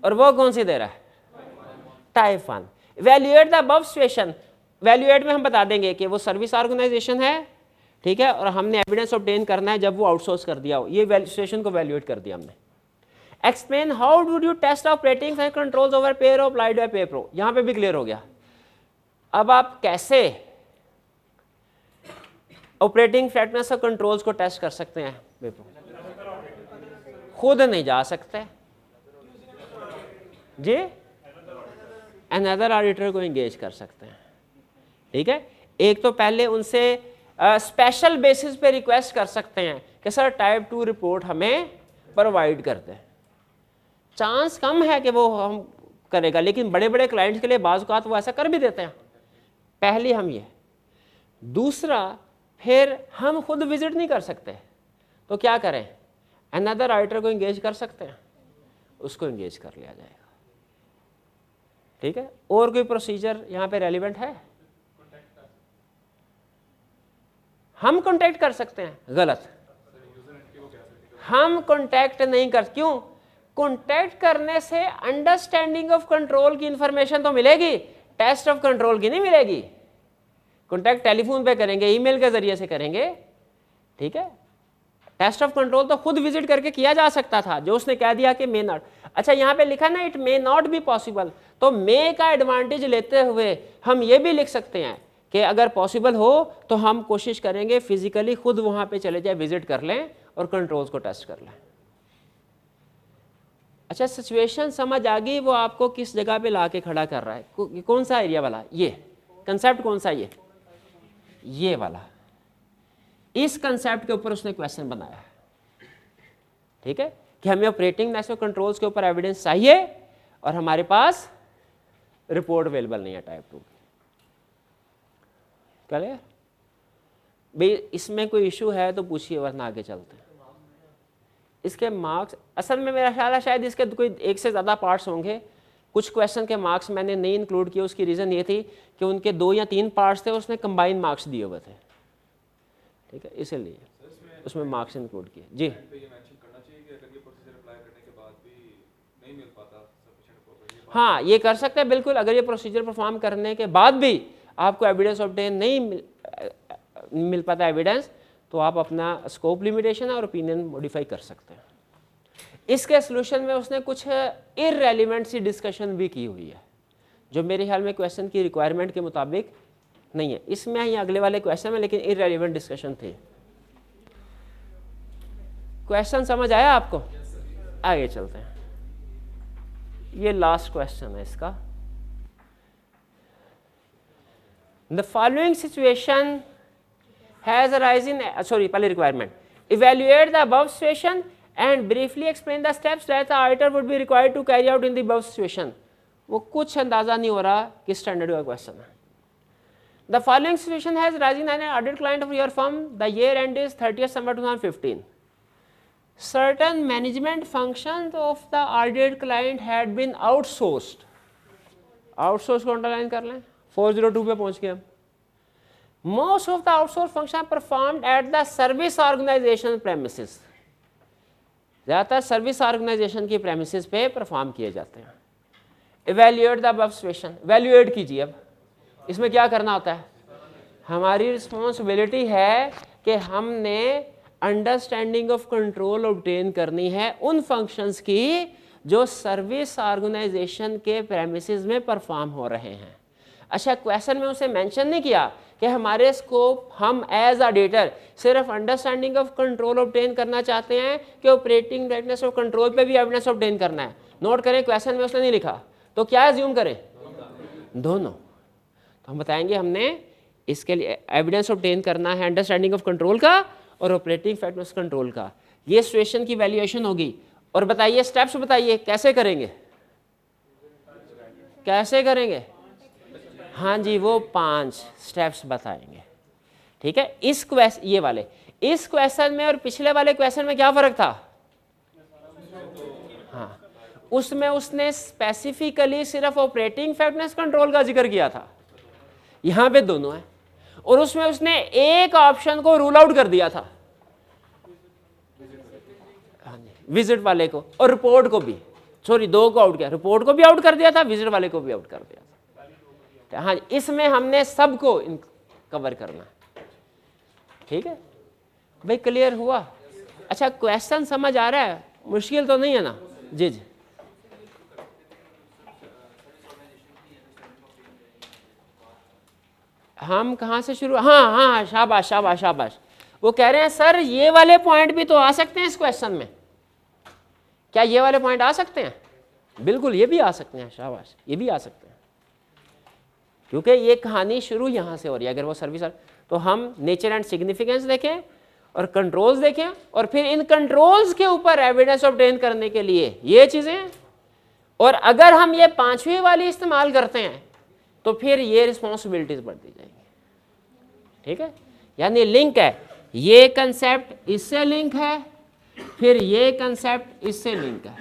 और वो कौन सी दे रहा है? Type 1। Valuate the above situation. Valuate में हम बता देंगे कि वो सर्विस ऑर्गेनाइजेशन है, ठीक है, और हमने एविडेंस ऑब्टेन करना है जब वो आउटसोर्स कर दिया हो। ये सिचुएशन को वैल्यूएट कर दिया हमने। Explain how do you test operating controls over payroll applied by PayPro। यहां पे भी क्लियर हो गया। अब आप कैसे ऑपरेटिंग फिटनेस और कंट्रोल्स को टेस्ट कर सकते हैं? PayPro खुद नहीं जा सकते जी, अनदर ऑडिटर को एंगेज कर सकते हैं, ठीक है। एक तो पहले उनसे स्पेशल बेसिस पे रिक्वेस्ट कर सकते हैं कि सर टाइप 2 रिपोर्ट हमें प्रोवाइड कर दें। चांस कम है कि वो हम करेगा, लेकिन बड़े बड़े क्लाइंट्स के लिए बाज़ औक़ात वो ऐसा कर भी देते हैं। पहली हम ये। दूसरा, फिर हम खुद विजिट नहीं कर सकते तो क्या करें? अनदर ऑडिटर को एंगेज कर सकते हैं, उसको एंगेज कर लिया जाएगा, ठीक है। और कोई प्रोसीजर यहाँ पे रेलिवेंट है? हम कांटेक्ट कर सकते हैं, गलत। हम कांटेक्ट नहीं कर, क्यों? कांटेक्ट करने से अंडरस्टैंडिंग ऑफ कंट्रोल की इंफॉर्मेशन तो मिलेगी, टेस्ट ऑफ कंट्रोल की नहीं मिलेगी। कांटेक्ट टेलीफोन पे करेंगे, ईमेल के जरिए से करेंगे, ठीक है। टेस्ट ऑफ कंट्रोल तो खुद विजिट करके किया जा सकता था, जो उसने कह दिया कि मे नॉट। अच्छा, यहाँ पे लिखा ना it may not be possible, तो मे का एडवांटेज लेते हुए हम ये भी लिख सकते हैं कि अगर पॉसिबल हो तो हम कोशिश करेंगे फिजिकली खुद वहाँ पे चले जाए, विजिट कर लें और कंट्रोल्स को टेस्ट कर लें। अच्छा, सिचुएशन समझ आ गई वो आपको किस जगह पे ला के खड़ा कर रहा है, कौन सा एरिया वाला? ये कंसेप्ट कौन सा? ये वाला। इस कंसेप्ट के ऊपर उसने क्वेश्चन बनाया, ठीक है, कि हमें ऑपरेटिंग नेशनल कंट्रोल्स के ऊपर एविडेंस चाहिए और हमारे पास रिपोर्ट अवेलेबल नहीं है टाइप 2 की। क्लियर भाई? इसमें कोई इशू है तो पूछिए, वरना आगे चलते हैं। इसके मार्क्स असल में मेरा ख्याल है शायद इसके कोई एक से ज़्यादा पार्ट्स होंगे। कुछ क्वेश्चन के मार्क्स मैंने नहीं इंक्लूड किए, उसकी रीज़न ये थी कि उनके 2 या 3 पार्ट्स थे, उसने कंबाइन मार्क्स दिए हुए थे, ठीक है, इसीलिए उसमें मार्क्स इंक्लूड किए। जी, हाँ, ये कर सकते हैं बिल्कुल। अगर ये प्रोसीजर परफॉर्म करने के बाद भी आपको एविडेंस ऑब्टेन नहीं मिल पाता एविडेंस, तो आप अपना स्कोप लिमिटेशन और ओपिनियन मॉडिफाई कर सकते हैं। इसके सोल्यूशन में उसने कुछ इररेलेवेंट सी डिस्कशन भी की हुई है, जो मेरे ख्याल में क्वेश्चन की रिक्वायरमेंट के मुताबिक नहीं है। इसमें ही अगले वाले क्वेश्चन में लेकिन इररेलेवेंट डिस्कशन थे। क्वेश्चन समझ आया आपको? आगे चलते हैं। ये लास्ट क्वेश्चन है इसका। The following situation has arisen, sorry पहले requirement, evaluate the above situation and briefly explain the steps that the auditor would be required to carry out in the above situation. वो कुछ अंदाजा नहीं हो रहा किस स्टैंडर्ड का क्वेश्चन है। The following situation has arisen an audit client of your firm, the year and is 30th December 2015. Certain management functions of the audited client had been outsourced. Outsource को अंडरलाइन कर लें, 402 पे पहुंच गए हम। Most of the outsourced functions are performed at the service organization premises. ज़्यादातर service organisation की premises पे परफॉर्म किए जाते हैं। Evaluate the above situation. Evaluate कीजिए। अब इसमें क्या करना होता है? हमारी रिस्पॉन्सिबिलिटी है कि हमने अंडरस्टैंडिंग ऑफ कंट्रोल ऑब्टेन करनी है उन फंक्शंस की जो सर्विस ऑर्गेनाइजेशन के प्रेमिसेस में परफॉर्म हो रहे हैं। अच्छा, क्वेश्चन में उसे मेंशन नहीं किया कि हमारे स्कोप हम एज ऑडिटर सिर्फ अंडरस्टैंडिंग ऑफ कंट्रोल ऑब्टेन करना चाहते हैं कि ऑपरेटिंग डायरेक्टनेस ऑफ कंट्रोल पे भी एविडेंस ऑब्टेन करना है। नोट करें, क्वेश्चन में उसने नहीं लिखा, तो क्या एज्यूम करें? दोनों। तो हम बताएंगे हमने इसके लिए एविडेंस ऑब्टेन करना है अंडरस्टैंडिंग ऑफ कंट्रोल का और ऑपरेटिंग इफेक्टिवनेस कंट्रोल का। ये सिचुएशन की वैल्यूएशन होगी। और बताइए स्टेप्स, बताइए कैसे करेंगे? कैसे करेंगे? हाँ जी, वो 5 स्टेप्स बताएंगे। ठीक है, इस क्वेश्चन, ये वाले इस क्वेश्चन में और पिछले वाले क्वेश्चन में क्या फर्क था? हाँ, उसमें उसने स्पेसिफिकली सिर्फ ऑपरेटिंग इफेक्टिवनेस कंट्रोल का जिक्र किया था, यहां पे दोनों है। और उसमें उसने एक ऑप्शन को रूल आउट कर दिया था, विजिट वाले को, और रिपोर्ट को भी, सॉरी 2 को आउट किया, रिपोर्ट को भी आउट कर दिया था, विजिट वाले को भी आउट कर दिया था। हाँ, इसमें हमने सबको कवर करना। ठीक है भाई, क्लियर हुआ? अच्छा, क्वेश्चन समझ आ रहा है? मुश्किल तो नहीं है ना? जी जी। हम कहाँ से शुरू? हाँ हाँ, शाबाश शाबाश शाबाश। वो कह रहे हैं सर ये वाले पॉइंट भी तो आ सकते हैं इस क्वेश्चन में। क्या ये वाले पॉइंट आ सकते हैं? बिल्कुल, ये भी आ सकते हैं। शाबाश, ये भी आ सकते हैं, क्योंकि ये कहानी शुरू यहाँ से हो रही है। अगर वो सर्विस, तो हम नेचर एंड सिग्निफिकेंस देखें और कंट्रोल्स देखें, और फिर इन कंट्रोल्स के ऊपर एविडेंस ऑब्टेन करने के लिए ये चीज़ें। और अगर हम ये 5वीं वाली इस्तेमाल करते हैं तो फिर ये रिस्पॉन्सिबिलिटीज बढ़ती जाएंगी। ठीक है, यानी लिंक है, ये कंसेप्ट इससे लिंक है, फिर ये कंसेप्ट इससे लिंक है।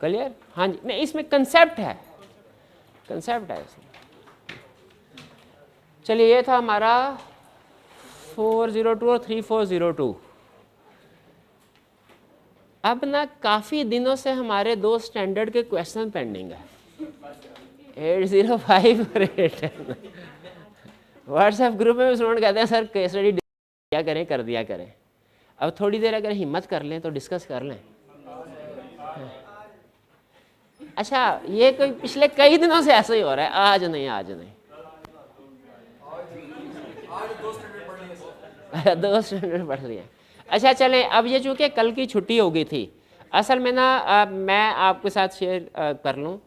क्लियर? हाँ जी, नहीं इसमें कंसेप्ट है, कंसेप्ट है इसमें। चलिए, ये था हमारा 402 और 3402। अब ना काफ़ी दिनों से हमारे 2 स्टैंडर्ड के क्वेश्चन पेंडिंग है, 805 और 810। व्हाट्सएप ग्रुप में स्टूडेंट कहते हैं सर केस स्टडी क्या करें, कर दिया करें। अब थोड़ी देर अगर हिम्मत कर लें तो डिस्कस कर लें। अच्छा, ये कोई पिछले कई दिनों से ऐसा ही हो रहा है, आज नहीं आज नहीं। 2 स्टैंडर्ड पढ़ लिए। अच्छा चलें, अब ये चूँकि कल की छुट्टी हो गई थी, असल में ना मैं आपके साथ शेयर कर लूँ,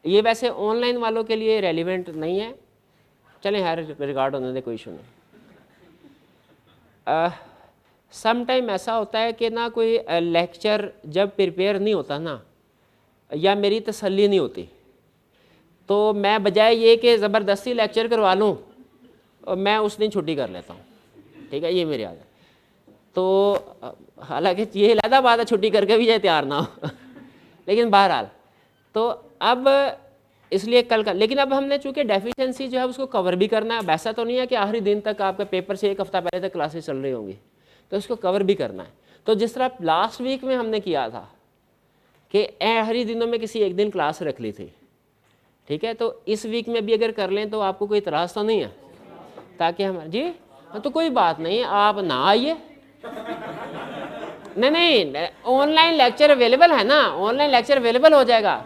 ये वैसे ऑनलाइन वालों के लिए रेलिवेंट नहीं है, चलें हर रिकॉर्ड होने दे, कोई इशू नहीं। सम टाइम ऐसा होता है कि ना कोई लेक्चर जब प्रिपेयर नहीं होता ना, या मेरी तसल्ली नहीं होती, तो मैं बजाय ये कि ज़बरदस्ती लेक्चर करवा लूँ, मैं उस दिन छुट्टी कर लेता हूँ। ठीक है, ये मेरी आदत। तो हालांकि ये लदा बात है छुट्टी करके भी जाए तैयार ना हो लेकिन बहरहाल, तो अब इसलिए कल का, लेकिन अब हमने चूँकि डेफिशिएंसी जो है उसको कवर भी करना है। वैसा तो नहीं है कि आखिरी दिन तक आपके पेपर से 1 हफ्ता पहले तक क्लासेस चल रही होंगी, तो उसको कवर भी करना है। तो जिस तरह लास्ट वीक में हमने किया था कि आखिरी दिनों में किसी एक दिन क्लास रख ली थी, ठीक है, तो इस वीक में भी अगर कर लें तो आपको कोई इतराज़ तो नहीं है, ताकि हम जी हाँ, तो कोई बात नहीं, आप ना आइए। नहीं, ऑनलाइन लेक्चर अवेलेबल है ना, ऑनलाइन लेक्चर अवेलेबल हो जाएगा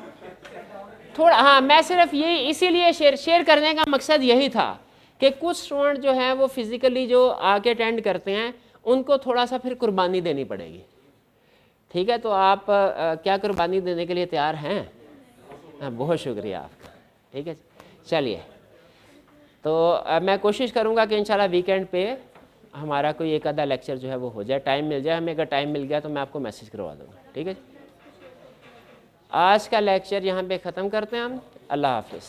थोड़ा। हाँ, मैं सिर्फ ये इसीलिए शेयर करने का मकसद यही था कि कुछ स्टूडेंट जो हैं वो फिज़िकली जो आके अटेंड करते हैं उनको थोड़ा सा फिर कुर्बानी देनी पड़ेगी। ठीक है, तो आप क्या कुर्बानी देने के लिए तैयार हैं? हाँ, बहुत शुक्रिया आपका। ठीक है, चलिए, तो मैं कोशिश करूँगा कि इंशाल्लाह वीकेंड पे हमारा कोई एक आधा लेक्चर जो है वो हो जाए, टाइम मिल जाए हमें। अगर टाइम मिल गया तो मैं आपको मैसेज करवा दूँगा। ठीक है, आज का लेक्चर यहाँ पे ख़त्म करते हैं हम। अल्लाह हाफिज़।